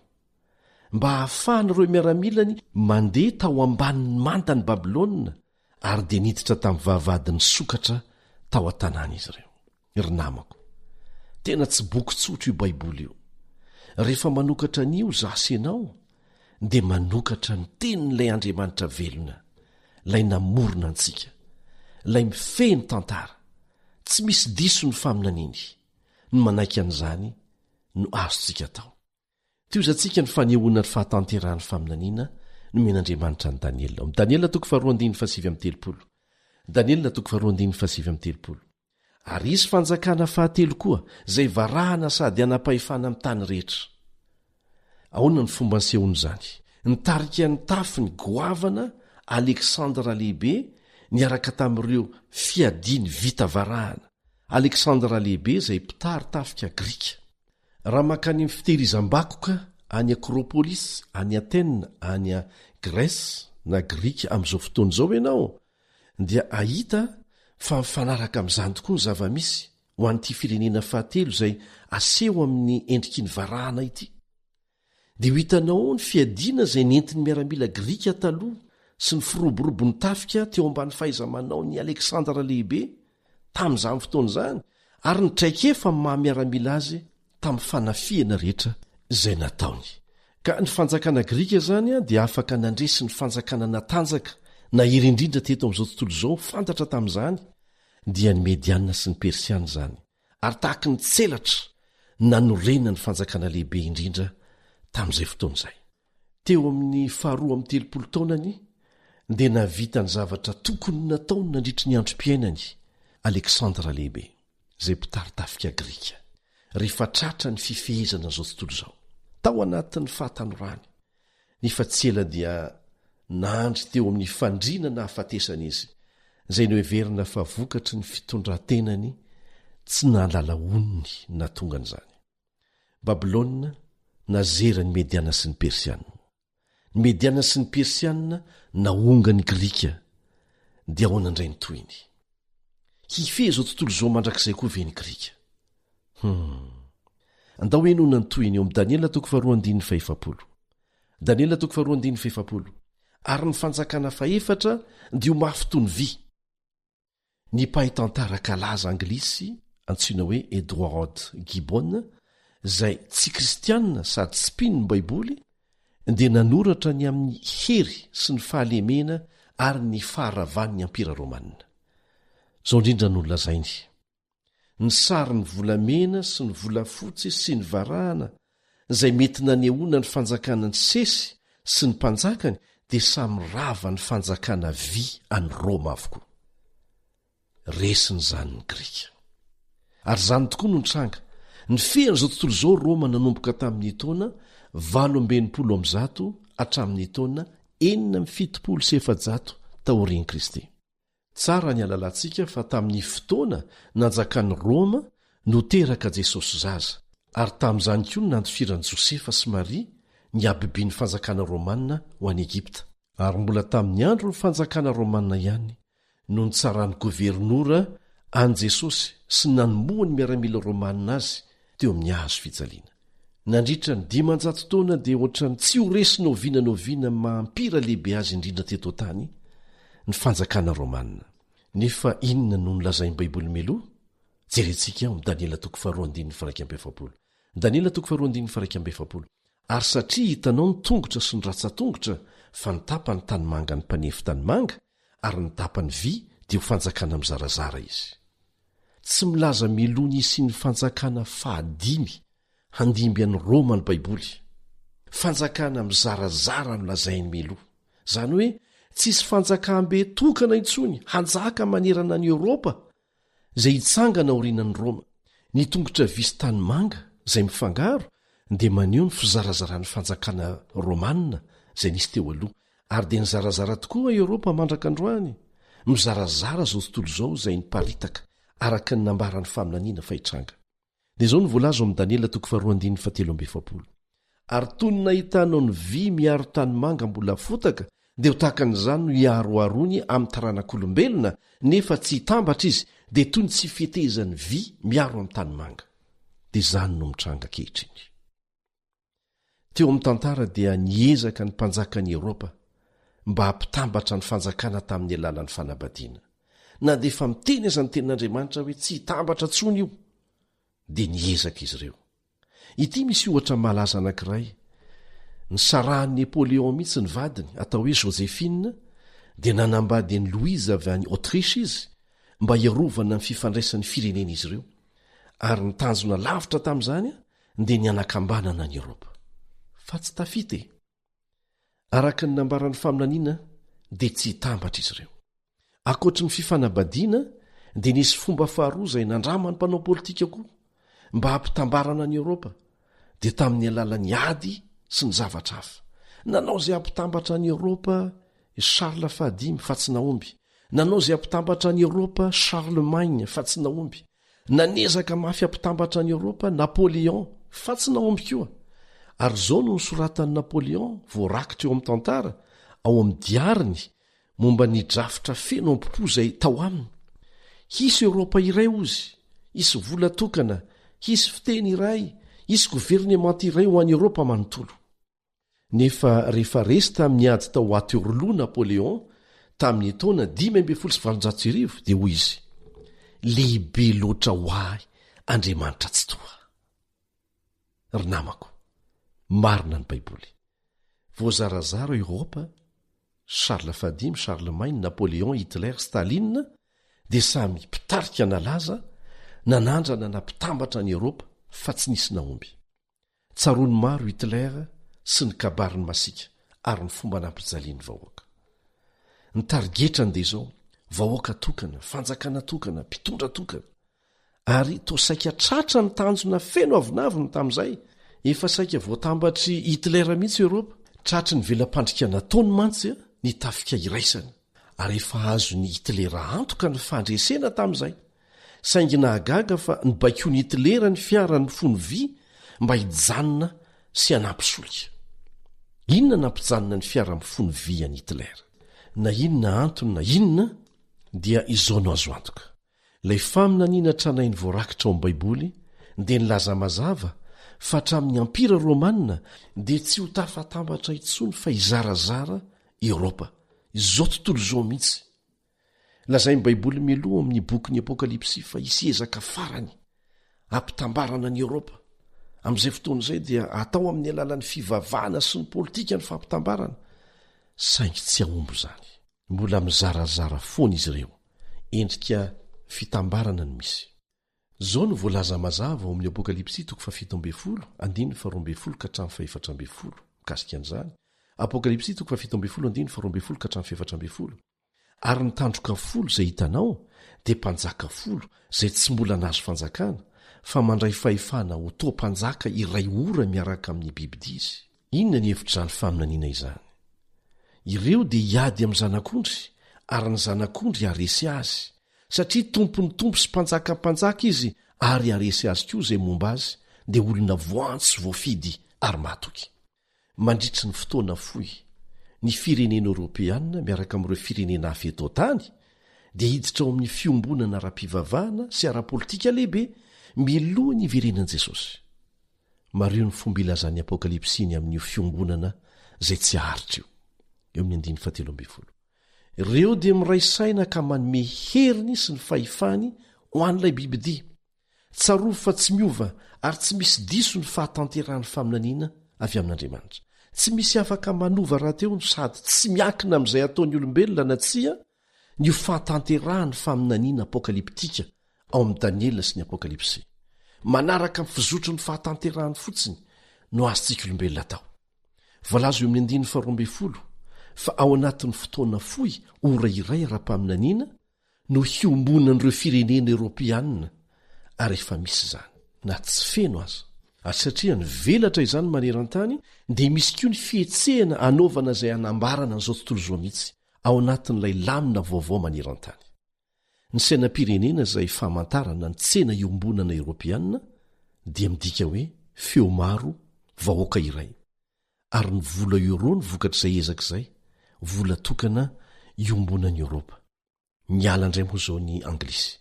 mba hahafahan'ireo miaramilany mandeha tao ambaniny mantany Babilôna, ary dia niditra tamin'ny vavadiny sokatra tao an-tanàna izy ireo. Ry namako, tena tsy boky tsotra io Baiboly io. Rehefa manokatra an'io zasy ianao, dia manokatra ny tenin'ilay Andriamanitra velona, lay namorona antsika, lay mifehy ny tantara, tsy misy diso ny faminaniny, ny manaiky an'izany no azontsika tao. Tiozatsika ny fanehoana ny fahatanterahany faminaniana no men'Andriamanitra ny Daniela. Daniela 2:7. Daniela 2:7. Ary isy fanjakana fahatelo koa, zay varahana sady anam-pahefana amin'ny tany rehetra. Ahoana ny fomba nsehoany izany? Nitarika ny tafiny goavana Aleksandra lehibe niaraka tamin'ireo fiadiny vita varahana. Aleksandra lehibe zay mpitary tafika Grika. Raha makany amin'ny fitehirizam-bakoka any Akropolisy, any Atèna, any Grèce na Grika amin'izao fotoana izao ianao, dia ahita fa mifanaraka amin'izany tokoa ny zava-misy ho an'ity firenena fahatelo zay aseho amin'ny endriky ny varahana ity. Dia ho hitanao ny fiadiana zay nentiny miaramila Grika taloha sy ny firoborobony tafika teo ambany fahaiza-manao ny Aleksandra lehibe tamin'izany fotoana izany, ary nitraikefa amin'ny mahamiaramila azy tamin'ny fanafiana rehetra izay nataony. Ka ny fanjakana Grika zany dia afaka nandresy ny fanjakana natanjaka na hery indrindra teto amin'izao tontolo izao fantatra tamin'izany, dia ny mediana sy ny persiana zany, ary tahaka ny tselatra nanorena ny fanjakana lehibe indrindra tamin'izay fotoana izay. Teo amin'ny 230 taonany dia navita ny zavatra tokony nataony nandritry ny androm-piainany Aleksandra lehibe, zay mpitary tafika Grika, rehefa tratra ny fifehezana izao tontolo izao tao anatin'ny fahatanorany. Nefa tsy ela dia nandry teo amin'ny fandriana na hafatesana izy, zay no heverina fa vokatry ny fitondrantenany tsy nalala onony na tonga n'izany. Babilôna nazera ny mediana sy ny persiana. Ny mediana sy ny persiana naonga ny Grika, dia ahoana indray ny toyiny? Hifehy izao tontolo izao mandrakizay koa ve ny Grika? Andao hoe nona ny toyiny eo amin'ny Daniela 2:7. Daniela 2:7. Ary ny fanjakana faefatra dia ho mafy toy ny vy. Ny mpahay tantara kalaza anglisy antsoina hoe Edward Gibbon, zay tsy kristianina sady tsy mpino ny Baiboly, dia nanoratra ny amin'ny hery sy ny fahalemena ary ny faharavan'ny ampira romanina. Zao indrindra no lazainy. Ny sary ny volamena sy ny volafotsy sy ny varahana zay mety nanehoana ny fanjakana ny sesy sy ny mpanjakany dia samy rava ny fanjakana vy any Roma avokoa. Resiny zany ny Grika. Ary zany tokoa no nitranga. Ny fean'izao tontolo izao Roma nanomboka tamin'ny taona 890 hatramin'ny taona 470 taorian'i Kristy. Tsara ny alalantsika fa tamin'ny fotoana nanjakan'ny Roma no teraka Jesosy zaza, ary tamin'izany koa no nandifiran'i Josefa sy Maria ny abibian'ny fanjakana Romanina ho an'i Egipta. Ary mbola tamin'ny andro ny fanjakana Romanina ihany no nitsaran'ny gobernora an Jesosy sy nanomboany miaramila Romanina azy teo amin'ny hazo fijaliana. Nandritra ny 500 taona dia ohatrany tsy ho resy noviana mampira lehibe azy indrindra teto tany ny fanjakana Romanina. Nefa inona no nolazain'ny Baiboly meloa? Jerentsika ao Daniela 2:1-7. Daniela 2:1-7. Ary satria hitanao ny tongotra sy ny ratsa-tongotra fa nitapany tanymanga ny mpanefy tanymanga, ary nitapany vy dia ho fanjakana mizarazara izy. Tsy milaza melony sy ny fanjakana fahadimy handimby an'ny Roma ny Baiboly. Fanjakana mizarazara no lazainy meloa. Zany hoe tsisy fanjakambe tokana intsony hanjaka manerana ny Eoropa izay hitsangana aorianan'ny Roma. Ny tongotra vy sy tanymanga izay mifangaro dia maneho ny fizarazaran'ny fanjakana Romanina izay nisy teo aloha, ary dia nizarazara tokoa Eoropa mandraka androany. Mizarazara zao tontolo izao izay niparitaka araka ny nambaran'ny faminaniana fahitranga. Dia izao no voalaza amin'ny Daniela 2:7. Ary toy ny nahitanao ny vy miaro tanymanga mbola fotaka, dia ho tahakan'izany no hiaroarony amin'ny taranak'olombelona, nefa tsy hitambatra izy, dia toy ny tsy fihetezan'ny vy miaro amin'ny tanymanga. Dia izany no mitranga kehitriny. Teo amin'ny tantara dia niezaka ny mpanjakan'i Eoropa mba hampitambatra ny fanjakana tamin'ny alalan'ny fanabadiana. Na dia efa miteny aza ny tenin'Andriamanitra hoe tsy hitambatra tsony io, dia niezaka izy ireo. Ity misy ohatra malaza anankiray. Ny sarahan'i Napoléon mihitsy ny vadiny, atao hoe Joséphine, dia nanambady an'i Louise avy any Autriche izy mba hiarovana ny fifandraisan'ny firenena izy ireo, ary ny tanjona lavitra tamin'izany dia ny anakambanana ny Eoropa. Fa tsy tafita. Araka ny nambaran'ny faminaniana dia tsy hitambatra izy ireo. Akoatry ny fifanabadiana dia nisy fomba faharoa izay nandrama ny mpanao politika koa mba hampitambarana ny Eoropa, dia tamin'ny alalan'ny ady sy ny zavatra hafa. Nanao izay hampitambatra ny Eoropa Charles fahadimy fa tsy naomby. Nanao izay hampitambatra ny Eoropa Charlemagne fa tsy naomby. Nanezaka mafy hampitambatra ny Eoropa Napoléon fa tsy naomby koa. Ary izao no nisoratan'ny Napoléon voarakitra eo amin'ny tantara ao amin'ny diariny momba ny drafitra feno ampopo izay tao aminy. Hisy Eoropa iray ozy, hisy vola tokana, hisy fiteny iray, hisy governemanta iray ho an'ny Eoropa manontolo. Nefa rehefa resy tamin'ny ady tao Waterloo Napoléon tamin'ny taona 570 dia hoy izy: lehibe loatra ho ahy Andriamanitra tsy toa. Ry namako, marina ny Baiboly. Voazarazara Eoropa, Charles fahadimy, Charlemagne, Napoléon, Hitler, Staline dia samy mpitarika nalaza, nanandrana nampitambatra ny Eoropa fa tsy nisy naomby. Tsaroany maro Hitler sy ny kabariny masika ary ny fomba nampijaliany vahoaka. Ny tarigetrany dia izao: vahoaka tokana, fanjakana tokana, mpitondra tokana. Ary toa saika tratra ny tanjona feno avinaviny tamin'izay. Efa saika voatambatry Hitler mihitsy Eoropa. Tratry ny velam-pandrika nataony mantsy ny tafika iraisana. Ary efa azo ny Hitler antoka ny fandresena tamin'izay. Saingy nahagaga fa nibaikoany Hitler ny fiarany fony vy mba hijanona sy hanampisolika. Inona nampijanona ny fiara mifony vy any Hitler? Na inona antony na inona dia izao no azo antoka. Ilay faminaniana tranainy voarakitra ao amin'ny Baiboly dia nilaza mazava fa hatramin'ny ampira Romanina dia tsy ho tafatambatra intsony fa hizarazara Eoropa. Izao tontolo izao mihitsy. Lazain'ny Baiboly mialoha amin'ny bokin'ny Apokalipsy fa hisy ezaka farany hampitambarana ny Eoropa. Amin'izay fotoana izay dia atao amin'ny alalan'ny fivavahana sy ny politika ny fampitambarana. Saingy tsy ahomby izany. Mbola mizarazara foana izy ireo. Endrika fitambarana ny misy. Zao no voalaza mazava ao amin'ny Apokalipsy 7:12-12 mikasika an'izany, Ary ny tandroka folo zay hitanao dia mpanjaka folo zay tsy mbola nazo fanjakana fa mandray fahefana ho to-mpanjaka iray ora miaraka amin'ny bibidia izy. Inona ny hevitr'izany faminaniana izany? Ireo dia hiady amin'ny zanak'ondry ary ny zanak'ondry haresy azy satria tompony tompo sy mpanjakampanjaka izy ary haresy azy koa izay momba azy dia olona voantso voafidy ary matoky. Mandritry ny fotoana fohy ny firenena Europeanina miaraka amin'ireo firenena hafa eto tany dia hiditra ao amin'ny fiombonana ara-pivavahana sy ara-politika lehibe miloha ny iverenan'i Jesosy. Mario ny fomba ilazan'ny apokalipsiny amin'io fiombonana izay tsy haharitra io. Ireo dia miray saina ka manome heriny sy ny fahefany ho an'ilay bibidia. Tsaroa fa tsy miova ary tsy misy diso ny fahatanterahany faminaniana avy amin'Andriamanitra. Tsy misy afaka manova rahateo no sady tsy miankina amin'izay ataon'ny olombelona na tsia ny fahatanterahany faminaniana apokaliptika ao amin'ny Daniela sy ny apokalipsy. Manaraka amin'ny fizotro ny fahatanterahany fotsiny no azontsika olombelona atao. Voalazo eo amin'ny 12 fa ao anatin'ny fotoana fohy ora iray ara-paminaniana no hiombonan'ireo firenena Europeanina ary efa misy izany na tsy feno aza. Ary satria ny velatra izany maneran-tany dia misy koa ny fihetsehana anaovana izay anambarana n'izao tontolo izao mihitsy ao anatin'ilay lamina vaovao maneran-tany. Ny sainam-pirenena izay fahamantarana ny tsena iombonana Europeanina dia midika hoe feo maro vahoaka iray. Ary ny vola euro ny vokatr'izay ezak'izay vola tokana iombonan'ny Europa. Miala indray moa izao ny Anglisy.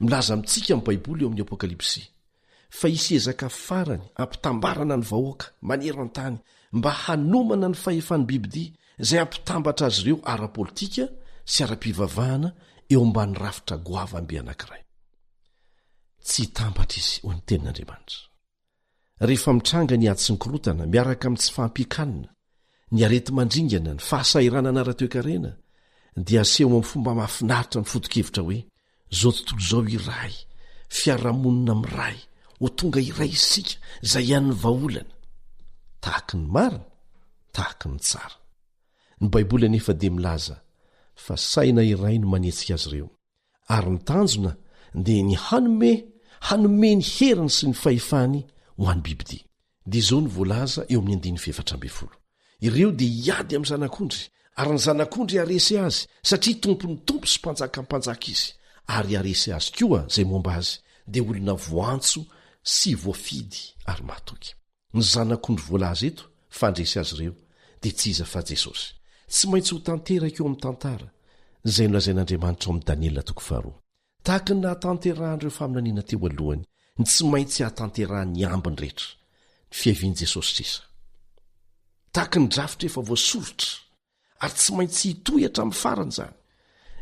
Milaza amintsika amin'ny Baiboly eo amin'ny Apokalipsy fa hisy ezaka farany ampitambarana ny vahoaka maneran-tany mba hanomana ny fahefan'ny bibidia izay ampitambatra azy ireo ara-politika sy ara-pivavahana eo ambany rafitra goavambe anankiray. Tsy hitambatra izy ho ny tenin'Andriamanitra. Rehefa mitranga ny ady sy ny korotana miaraka amin'ny tsy fahampiakanina, ny areti-mandringana, ny fahasairanana ara-toekarena dia aseho amin'ny fomba mahafinaritra ny foto-kevitra hoe zao tontolo izao iray, fiarahamonina miray ho tonga iray isika izay ihan'ny vahaolana. Tahaky ny marina, tahaky ny tsara. Ny Baiboly anefa dia milaza fa saina iray no manetsika azy ireo, ary ny tanjona dia ny hanome ny heriny sy ny fahefany ho an'ny bibidia. Dia izao ny voalaza eo amin'ny 14. Ireo dia hiady amin'ny zanak'ondry, ary ny zanak'ondry haresy azy satria tompony tompo sy mpanjakampanjaka izy, ary haresy azy koa izay momba azy dia olona voantso sy voafidy ary matoky. Ny zanak'ondry voalaza eto fandresy azy ireo dia tsy iza fa Jesosy. Tsy maintsy ho tanteraka eo amin'ny tantara izay nolazain'Andriamanitra ao amin'ny Daniela 4. Tahaka ny nahatanterahan'ireo faminaniana teo alohany, ny tsy maintsy hahatanterahan'ny ambiny rehetra ny fiavian'i Jesosy sisa. Tahaka ny drafitra efa voasorotra ary tsy maintsy hitohy hatramin'ny farany izany.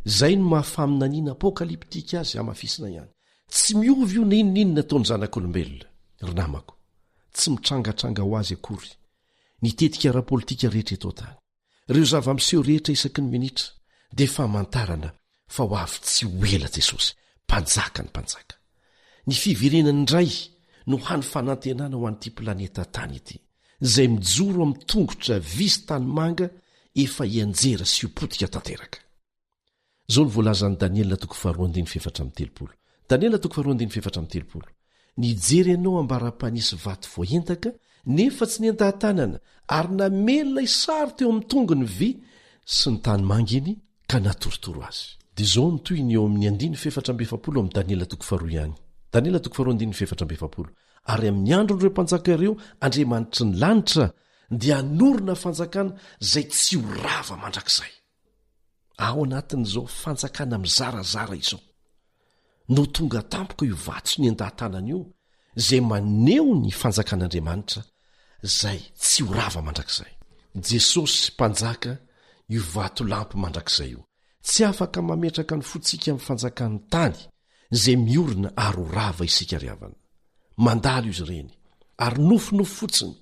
Izay no mahafaminaniana apokaliptika azy hamafisina ihany. Tsy miovy io na inon'inona nataon'ny zanak'olombelona. Ry namako, tsy mitrangatranga ho azy akory ny tetika ara-politika rehetra eto tany. Ireo zava-miseho rehetra isaky ny minitra dia famantarana fa ho avy tsy ho ela Jesosy, mpanjaka ny mpanjaka. Ny fiverenany indray no hany fanantenana ho an'ity planeta tany ity, izay mijoro amin'ny tongotra visy tany manga efa hianjera sy hopotika tanteraka. Zao ny voalazan'ny Daniela 4:7. Daniela 4:7. Nijery ianao ambara-panisy vato voaentaka nefa tsy nentahan-tanana ary namely ilay sary teo amin'ny tongony vy sy ny tany manginy ka natorotoro azy. Dia izao ny toy ny eo amin'ny 4:7 amin'ny Daniela 4 ihany. Daniela 4:7. Ary amin'ny andron'ireo mpanjaka ireo Andriamanitry ny lanitra dia hanorina fanjakana izay tsy ho rava mandrakizay. Ao anatin'izao fanjakana mizarazara izao no tonga tampoka io vato ny endahan-tanana io izay maneho ny fanjakan'Andriamanitra izay tsy ho rava mandrakizay. Jesosy mpanjaka io vato lampy mandrakizay io tsy afaka mametraka ny fotsika amin'ny fanjakan'ny tany izay miorina ary ho rava isika riavana. Mandalo izy ireny ary nofonofo fotsiny,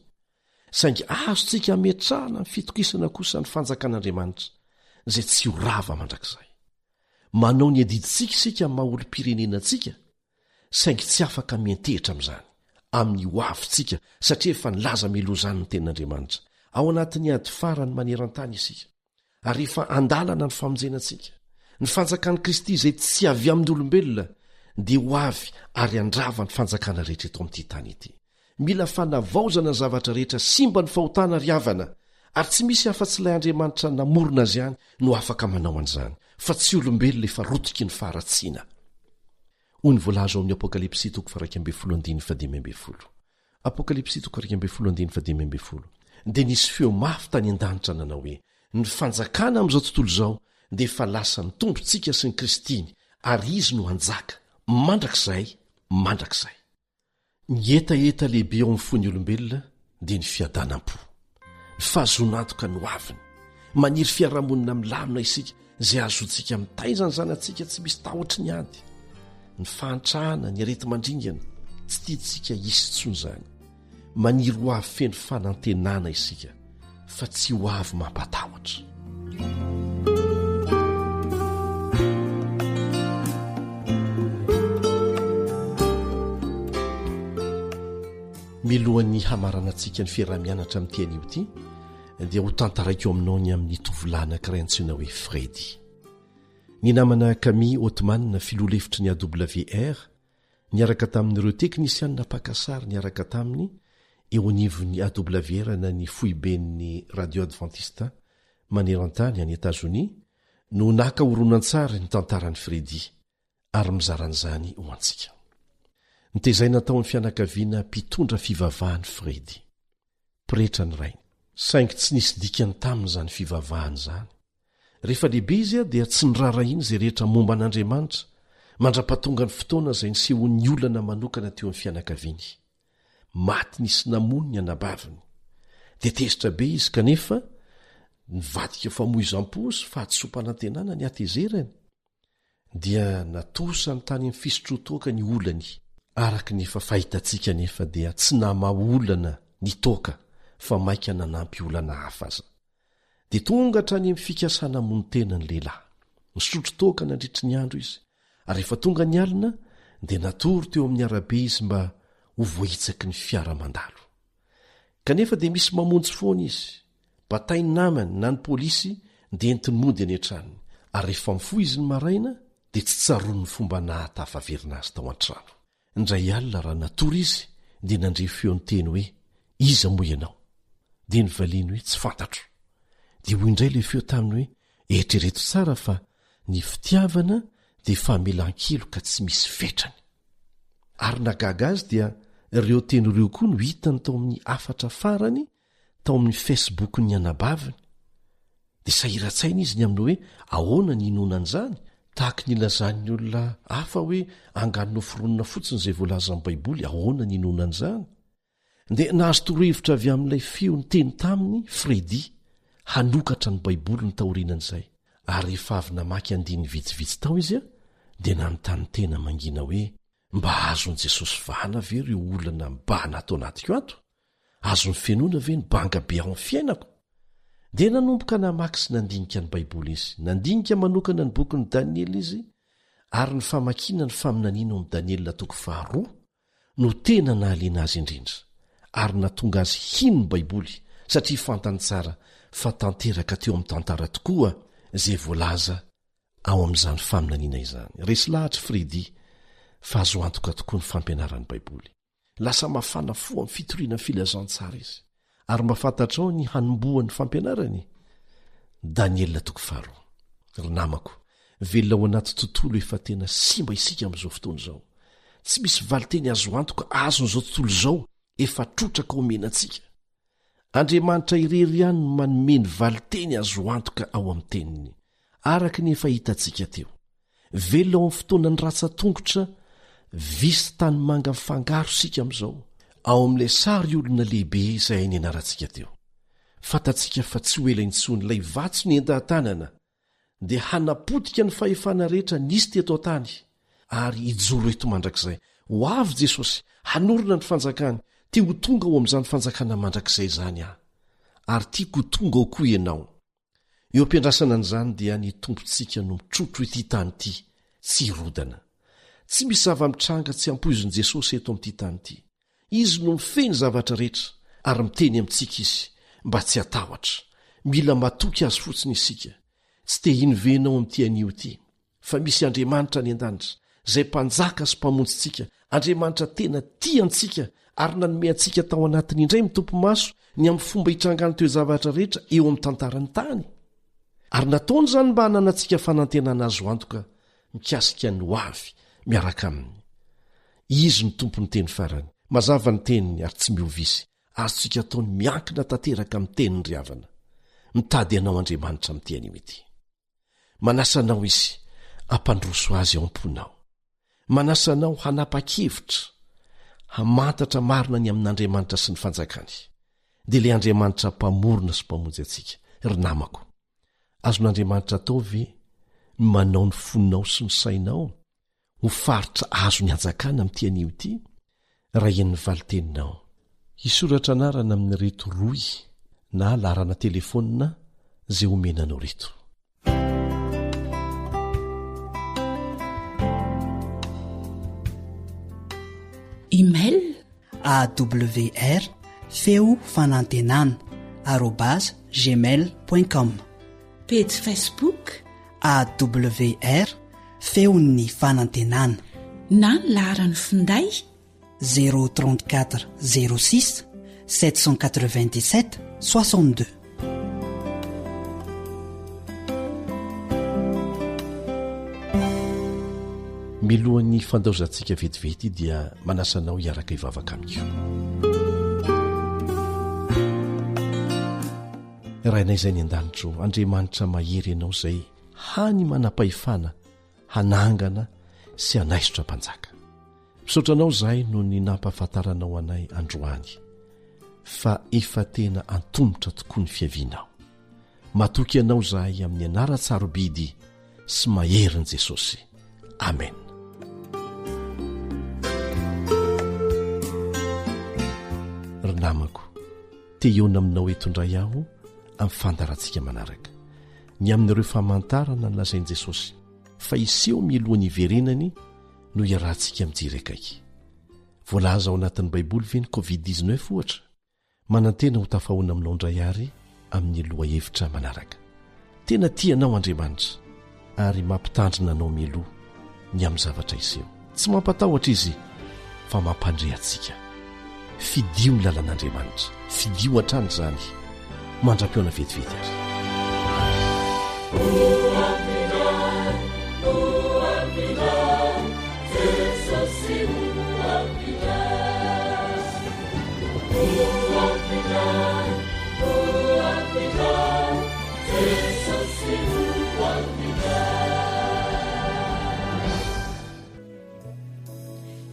saingy azontsika hametrahana ny fitokisana kosa ny fanjakan'Andriamanitra izay tsy ho rava mandrakizay. Manao ny adiditsika isika maha-olo-pirenenantsika, saingy tsy afaka miantehitra amin'izany amin'ny ho avintsika satria efa nilaza miloa izany ny tenin'Andriamanitra ao anatin'ny ady farany maneran-tany isika ary efa andalana ny famonjenantsika ny fanjakan'i Kristy izay tsy avy amin'ny olombelona dia ho avy ary andrava ny fanjakana rehetra eto amin'ity tany ity. Mila fanavaozana ny zavatra rehetra simba ny fahotana ry havana ary tsy misy afa-tsy ilay Andriamanitra namorona azy ihany no afaka manao an'izany fa tsy olombelona efa rotiky ny faharatsiana. Hoy ny voalaza ao amin'ny Apokalipsy 3:10. Dia nisy feo mafy tany an-danitra nanao hoe ny fanjakana amin'izao tontolo izao dia efa lasa ny tompontsika sy ny Kristiny ary izy no hanjaka mandrakizay. Ny etaeta lehibe ao amin'ny fon'ny olombelona dia ny fiadanam-po, ny fahazonantoka no aviny, maniry fiarahamonina milamina isika izay azontsika mitaiza ny zanantsika tsy misy tahotra ny ady, ny fahantrahana, ny areti-mandringana tsy tiantsika hisy intsony izany. Maniry ho avy feno fanantenana isika fa tsy ho avy mampatahotra. Milohan'ny hamarana antsika ny fiarah-mianatra amin'ity anio ity dia ho tantaraiko aminao ny amin'ny tovolahy anankiray antsoina hoe Fredy. Ny namana Camille Otman na filolefitry ny AWR niaraka tamin'ireo teknisianina pakasary niaraka taminy eo anivon'ny AWR na ny foiben'ny radio adventista maneran-tany any Etazonia no naka horonan-tsary ny tantaran'ny Fredy ary mizaran'izany ho antsika. Nitezay natao ny fianakaviana mpitondra fivavahany Fredy. Pretra ny rainy. Saingy tsy nisy dikany tamin'izany fivavahany izany. Rehefa lehibe izy dia tsy nirarainy izay rehetra momba an'Andriamanitra mandra-pahatonga ny fotoana izay nisehon'ny olana manokana teo amin'ny fianakaviany. Maty nisy namony ny anabaviny. Dia tezitra be izy kanefa nivadika famoizam-po sy fahatsompanantenana ny atezerany. Dia natosa ny tany amin'ny fisotro-toaka ny olany. Araka ny efa fahitantsika nefa dia tsy namaolana ny toaka fa maika nanampy olana hafa aza. Dia tonga hatrany amin'ny fikasana montena ny lehilahy. Nisotro toaka nandritry ny andro izy. Ary rehefa tonga ny alina dia natory teo amin'ny arabe izy mba ho voahitsaky ny fiara mandalo. Kanefa dia misy mamonjy foana izy. Batainy namany na ny pôlisy dia entiny mody any an-tranony. Ary rehefa mifoha izy ny maraina dia tsy tsaroany ny fomba nahatafaverina azy tao an-trano. Indray alina raha natory izy dia nandre feo ny teny hoe iza moa ianao? Dia nyvaliany hoe tsy fantatro. Dia hoy indray le feo taminy hoe eritrereto tsara fa ny fitiavana dia famelan-kelo ka tsy misy fetrany. Ary nagaga azy dia ireo teny ireo koa no hitany tao amin'ny afatra farany tao amin'ny Facebook ny anabaviny. Dia sahiran-tsaina izy ny aminy hoe ahoana ny inonan'izany tahaka ny ilazan'ny olona hafa hoe angano noforonona fotsiny izay voalaza amin'ny Baiboly ahoana ny inonan'izany. Dia nahazo torohevitra avy amin'ilay feo ny teny taminy Fredy hanokatra ny Baiboly ny taorinan'izay. Ary rehefa avy namaky andiny vitsivitsy tao izy dia nanontany tena mangina hoe mba azon'i Jesosy vahana ve ireo olana mba natao anatiko ato? Azony fenoana ve ny banga be ao amin'ny fiainako? Dia nanomboka namaky sy nandinika ny Baiboly izy. Nandinika manokana ny bokin'ny Daniel izy ary ny famakiana ny faminaniana amin'ny Daniel 2 no tena nahaliana azy indrindra. Ary natonga azy hino ny Baiboly satria fantany tsara fa tanteraka teo amin'ny tantara tokoa izay voalaza ao amin'izany faminaniana izany. Resy lahatra Fredy fa azo antoka tokoa ny fampianaran'ny Baiboly. Lasa mafana fo amin'ny fitoriana filazantsara izy. Ary mahafantatra ao ny hanombohan'ny fampianarany. Daniel 2. Ry namako, velona ao anaty tontolo efa tena simba isika amin'izao fotoana izao. Tsy misy valiteny azo antoka azon'izao tontolo izao efa trotraka omenantsika. Andriamanitra irery ihany no manomeny valiteny azo antoka ao amin'ny teniny. Araka ny efa hitantsika teo. Velona ao amin'ny fotoana ny ratsa-tongotra visy tany manga mifangaro sika amin'izao. Ao amin'ilay sary olona lehibe izay ny anarantsika teo. Fantatsika fa tsy ho ela intsony ilay vatso ny enda-tanana dia hanapotika ny fahefana rehetra nisy teto an-tany ary ijoro eto mandrakizay. Ho avy Jesosy hanorona ny fanjakany. Tia ho tonga ao amin'izany fanjakana mandrakizay izany aho. Ary tiako ho tonga ao koa ianao. Eo ampiandrasana an'izany dia ny tompontsika no mitrotro ity tany ity tsy hirodana. Tsy misy zava-mitranga tsy ampoizon'i Jesosy eto amin'ity tany ity. Izy no mifeny zavatra rehetra ary miteny amintsika izy mba tsy hatahotra mila matoky azy fotsiny isika tsy te hino venao ami'tian'io ity fa misy Andriamanitra ny an-danitra izay mpanjaka sy mpamonjintsika, Andriamanitra tena tiantsika ary nanome antsika tao anatiny indray mitompo maso ny amin'ny fomba hitrangany toy zavatra rehetra eo amin'ny tantarany tany ary nataony izany mba hananantsika fanantenana azo antoka mikasika ny ho avy miaraka aminy. Izy ny tompo ny teny farany, mazava ny teniny ary tsy miovisy, azo tsika ataony miankina tanteraka amin'ny teniny ry havana. Mitady anao Andriamanitra amin'tian'io ity. Manasa anao izy hampandroso azy ao am-ponao. Manasa anao hanapa-kevitra, hamantatra marina ny amin'Andriamanitra sy ny fanjakany. Dia ilay Andriamanitra mpamorona sy mpamonjy antsika. Ry namako, azon'Andriamanitra atao ve manao ny fonao sy ny sainao ho faritra azo ny hanjakana amin'tian'io ity? Raha en'ny valiteninao, hisoratra anarana amin'ny reto 2 na larana telefonina zay omenanao reto. Email awr feo fanantenana @gmail.com. Page Facebook awr feony fanantenana na ny laharany finday 034 06 797 62. Milohan'ny fandaozantsika vetivety dia manasanao hiaraka hivavaka amiko. Rainay izay ny an-danitro, Andriamanitra mahery ianao izay hany manam-pahefana, hanangana sy hanaisotra mpanjaka. Misaotranao izahay no ny nampahafantaranao anay androany fa efa tena antomotra tokoa ny fiavianao. Matoky ianao izahay amin'ny anara-tsarobidy sy maherin'i Jesosy. Amen. Ry namako, te hiona aminao eto indray aho amin'ny fandarantsika manaraka. Ny amin'ireo famantarana ny lazain'i Jesosy fa iseho milohan'ny iverenany no iarahantsika mijery akaiky. Voalaza ao anatin'ny Baiboly ve ny Covid-19 ohatra? Manantena ho tafahoana aminao indray ary amin'ny loha hevitra manaraka. Tena tianao Andriamanitra ary mampitandrina anao mialoha ny amin'ny zavatra iseho. Tsy mampatahotra izy fa mampandre antsika. Fidio ny lalan'Andriamanitra, fidio hatrany izany, mandram-peona vetivety ary.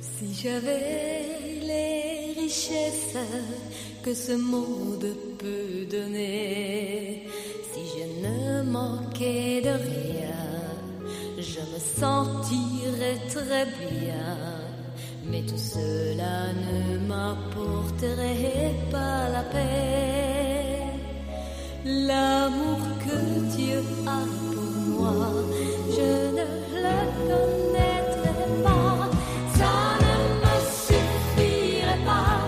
Si j'avais les richesses que ce monde peut donner, si je ne manquais de rien, je me sentirais très bien. Mais tout cela ne m'apporterait pas la paix. L'amour que Dieu a pour moi, je ne le connaîtrais pas. Ça ne me suffirait pas,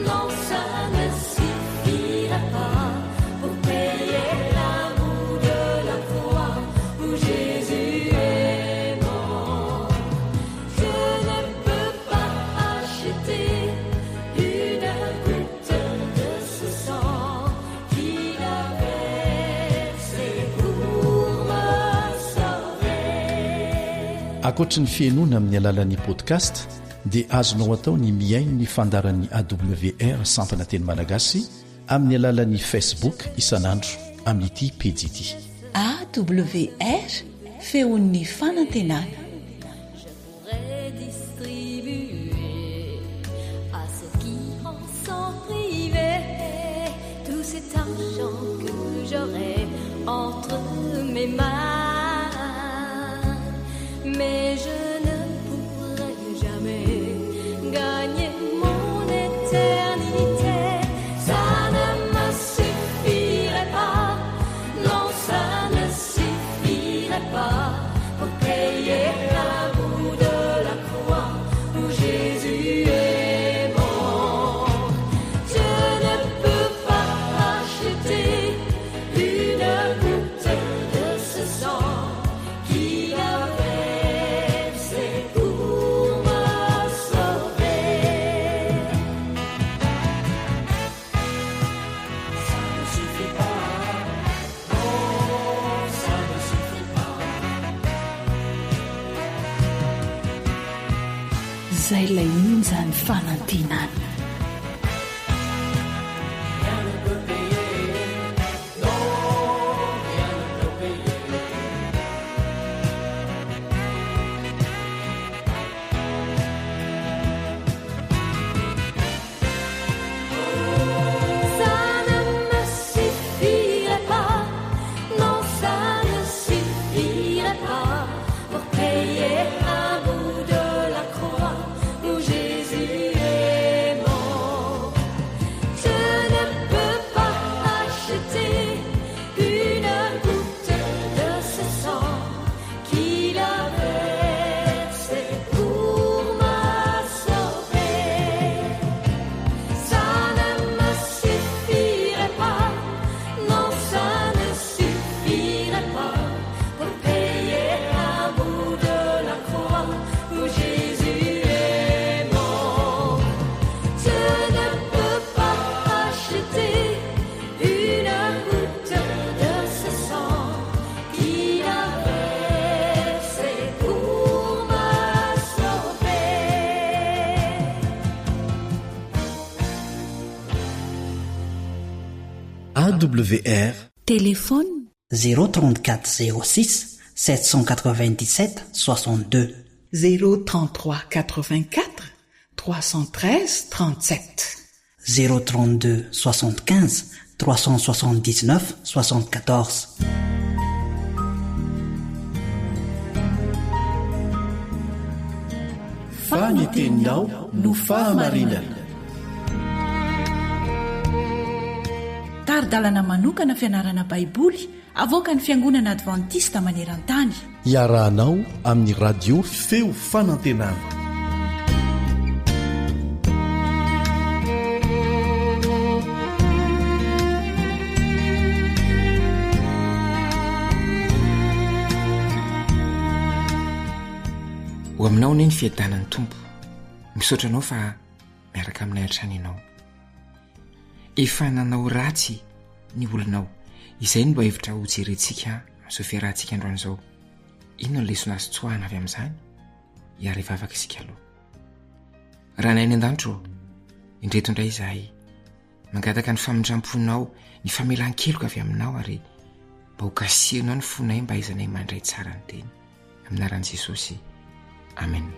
non, ça ne suffirait pas pour payer l'amour de la croix où Jésus est mort. Je ne peux pas acheter une goutte de ce sang qu'il a versé pour me sauver. Ankoatra ny fiainoana amin'ny alalan'ny podcast dia azonao atao ny miaino ny fandaran'ny AWR sampana teny malagasy amin'ny alalan'ny Facebook isanandro amin'ity pejy ity. AWR feon'ny fanantenana. Je pourrais distribuer à ceux qui en sont privés tout cet argent que j'aurai entre mes mains, mais je ne pourrai jamais gagner mon éternité. Ça ne me suffirait pas, non, ça ne suffirait pas pour payer l'amour de la croix où Jésus est mort. Je ne peux pas ilay onjany fanantenana. AWR Téléphone 034 06 797 62 033 84 313 37 032 75 379 74. Faneteninao no fahamarinana. Taridalana manokana fianarana baiboly avoaka ny fiangonana advantista maneran-tany. Iarahanao amin'ny radio feo fanantenana. Ho aminao ny fiadanan'ny tompo, misaotra anao fa miaraka aminay hatrany ianao. Efa nanao ratsy ny olonao, izay no mba hevitra ho jerentsika amin'izao fiarahantsika androany izao. Inona no lesona azy tsoahana avy amin'izany? Hiara hivavaka isika aloha. Raha nay ny an-danitro, indreto indray izahay mangataka ny famindramponao, ny famelan-keloka avy aminao ary mba ho kasihanao ny fonay mba izanay mandray tsara ny teny. Amin'ny anaran'i Jesosy. Amen.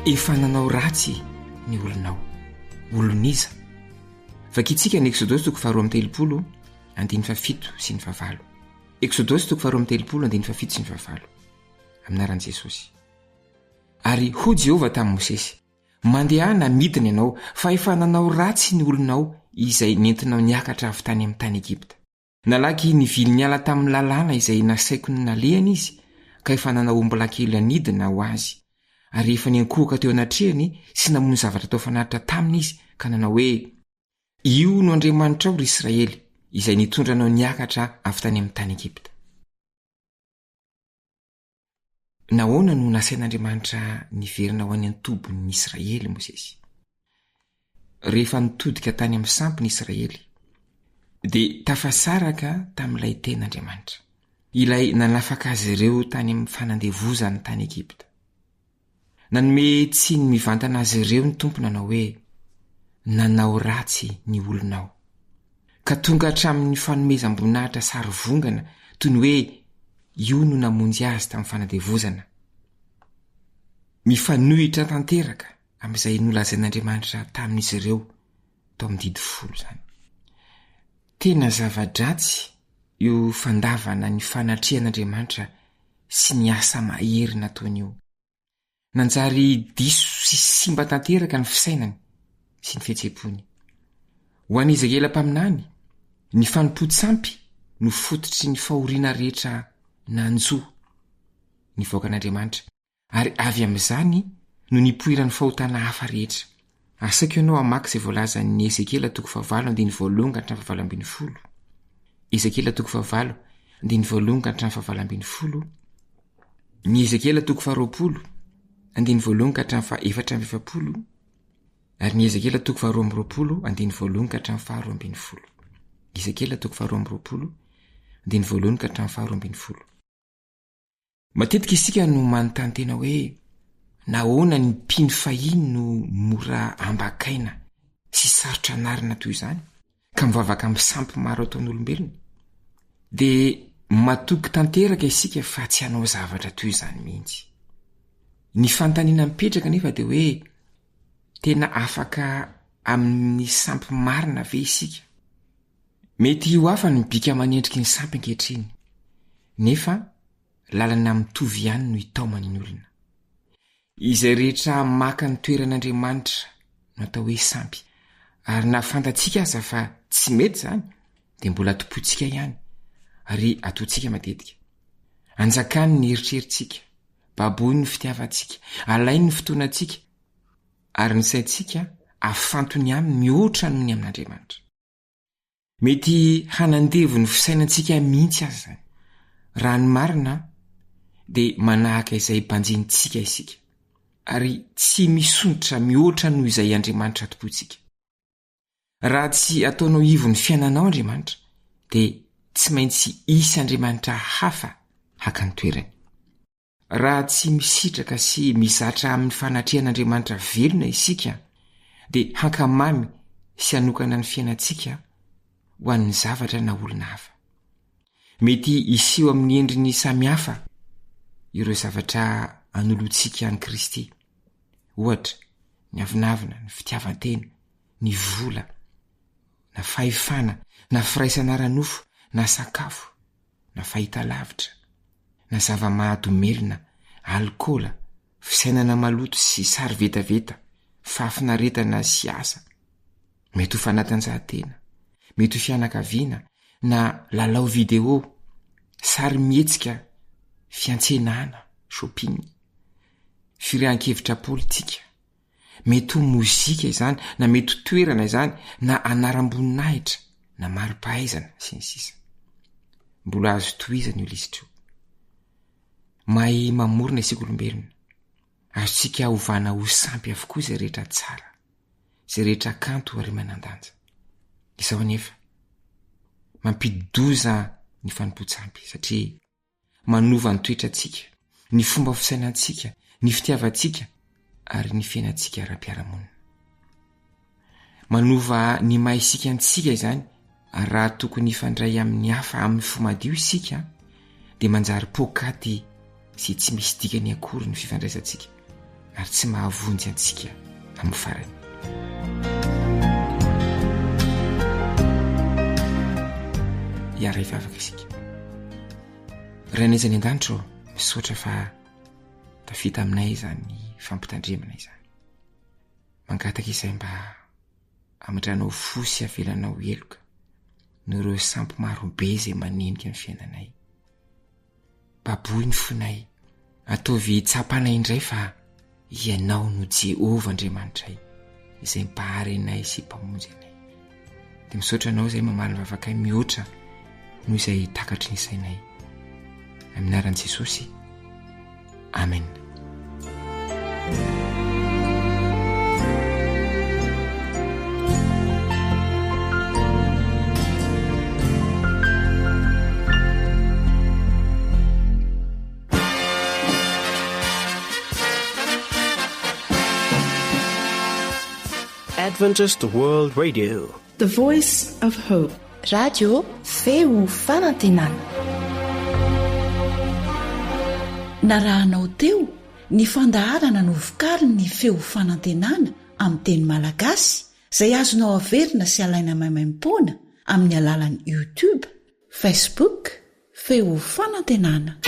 Efa nanao ratsy ny olonao, oloniza. Vakitsika ny Exodosy 2:17 sy 9. Exodosy 2:17 sy 9. Amin'ny anaran'i Jesosy. Ary ho Jehova tamin'i Mosesy, mandehana midina ianao fa efa nanao ratsy ny olonao izay nentinao niakatra avy tany amin'ny tany Egipta. Nalaky nivily niala tamin'ny lalàna izay nasaiko ny nalehany izy, ka efa nanao ombola kely anidina ho azy. Ary efa niankohaka teo anatrehany sy namono zavatra tao fanaritra taminy izy, ka nanao hoe, io no Andriamanitra ao ry Israely, izay nitondranao niakatra avy tany amin'ny tany Egipta. Nahoana no nasain'Andriamanitra niverina ho any an-tobon'ny Israely Mosesy? Rehefa nitodika tany amin'ny sampy ny Israely, dia tafasaraka tamin'ilay ten'Andriamanitra, ilay nanafaka azy ireo tany amin'ny fanandevozany tany Egipta. Nanome tsy ny mivantana azy ireo ny tompo nanao hoe, nanao ratsy ny olonao, ka tonga hatramin'ny fanomezam-boninahitra sary vongana toy ny hoe io no namonjy azy tamin'ny fanandevozana. Mifanohitra tanteraka amin'izay nolazain'Andriamanitra tamin'izy ireo tao amin'ny didy 10 zany. Tena zava-dratsy io fandavana ny fanatrehan'Andriamanitra sy ny asa mahery nataon'io. Nanjary diso sy simba tanteraka ny fisainany sy ny fihetseham-pony. Ho an'i Ezekiela mpaminany, ny fanompo-tsampy no fototry ny fahoriana rehetra nanjoa ny vahoakan'Andriamanitra, ary avy amin'izany no nipoiran'ny fahotana hafa rehetra. Asaiko ianao hamaky izay voalaza ny Ezekiela 4:12-12. Ezekiela 4:12-12. Ny Ezekiela 20:12-14. Ary ny Ezekela toko 2 andiny voalohany ka hatramin'ny 12. Ezekela toko 2 andiny voalohany ka hatramin'ny 12. Matetika isika no manontany tena hoe nahoana ny mpino fahiny no mora ambakaina sy sarotra anarina toy izany ka mivavaka amin'ny sampy maro ataon'olombelona. Dia matoky tanteraka isika fa tsy hanao zavatra toy izany mihitsy. Ny fanontaniana mipetraka nefa dia hoe tena afaka amin'ny sampy marina ve isika? Mety ho hafa ny bika manendriky ny sampy ankehitriny, nefa lalana mitovy ihany no hitaomany ny olona. Izay rehetra maka ny toeran'Andriamanitra no atao hoe sampy, ary na fantatsika aza fa tsy mety zany dia mbola tompontsika ihany ary ataontsika matetika. Anjakany ny eritreritsika, baboiny ny fitiavantsika, alainy ny fotoanantsika, ary ny saintsika afantony aminy mihoatra noho ny amin'Andriamanitra. Mety hanandevo ny fisainantsika mihitsy aza zany. Raha ny marina dia manahaka izay banjintsika isika, ary tsy misondratra mihoatra noho izay Andriamanitra tompontsika. Raha tsy ataonao ivo ny fiainanao Andriamanitra, dia tsy maintsy isy Andriamanitra hafa haka ny toerany. Raha tsy misitraka sy mizatra amin'ny fanatrehan'Andriamanitra velona isika, dia hankamamy sy hanokana ny fiainantsika ho an'ny zavatra na olona hafa. Mety iseho amin'ny endriny samihafa ireo zavatra anolontsika any Kristy, ohatra ny avinavina, ny fitiavan-tena, ny vola, na fahefana, na firaisana ara-nofo, na sakafo, na fahitalavitra, na zava-mahadomelona, alkôla, fisainana maloto sy sary vetaveta, fahafinaretana sy asa. Mety ho fanatanjahantena, mety ho fianakaviana, na lalao video, sary mihetsika, fiantsenana, shopping, firehan-kevitra politika, mety ho mozika izany, na mety ho toerana izany, na anaram-boninahitra, na mari-pahaizana sy ny sisa. Mbola azo tohizana io lisitra io. Mahay mamorona isika olombelona, azontsika hovana ho sampy avokoa izay rehetra tsara, izay rehetra kanto ary manandanja. Izao anefa mampidoza ny fanompo-tsampy, satria manova ny toetrantsika, ny fomba fisainantsika, ny fitiavantsika ary ny fiainantsika ara-piaramonina. Manova ny maha isika antsika izany, raha tokony ifandray amin'ny hafa amin'ny fomadio isika, dia manjary pokaty sy tsy misy dikany akory ny fifandraisantsika, ary tsy mahavonjy antsika amin'ny farany. Iara ifavaka isika. Rainezany an-danitro, misaotra fa tafita aminay izany fampitandremana izany. Mangataka izay mba amatranao fo sy avelanao eloka no ireo sampy marobe izay manendrika amin'ny fiainanay. Baboy ny fonay, ataovy tsapanay indray fa ianao no Jehovah Andriamanitray, izay mpahary anay sy mpamonjy anay. Dia misaotra anao izay mamaly vavakay mihoatra noho izay takatry ny sainay. Amin'ny anaran'i Jesosy. Amen. Adventist World Radio, The Voice of Hope. Radio feo fanantenana. Narahanao teo ny fandaharana no vokary ny feo fanantenana amin'ny teny malagasy izay azonao averina sy alaina maimaimpoana amin'ny alalan'ny YouTube, Facebook, feo fanantenana.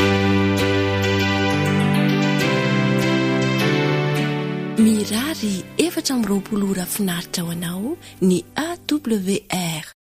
Mirary 420 ora finaritra ho anao ny AWR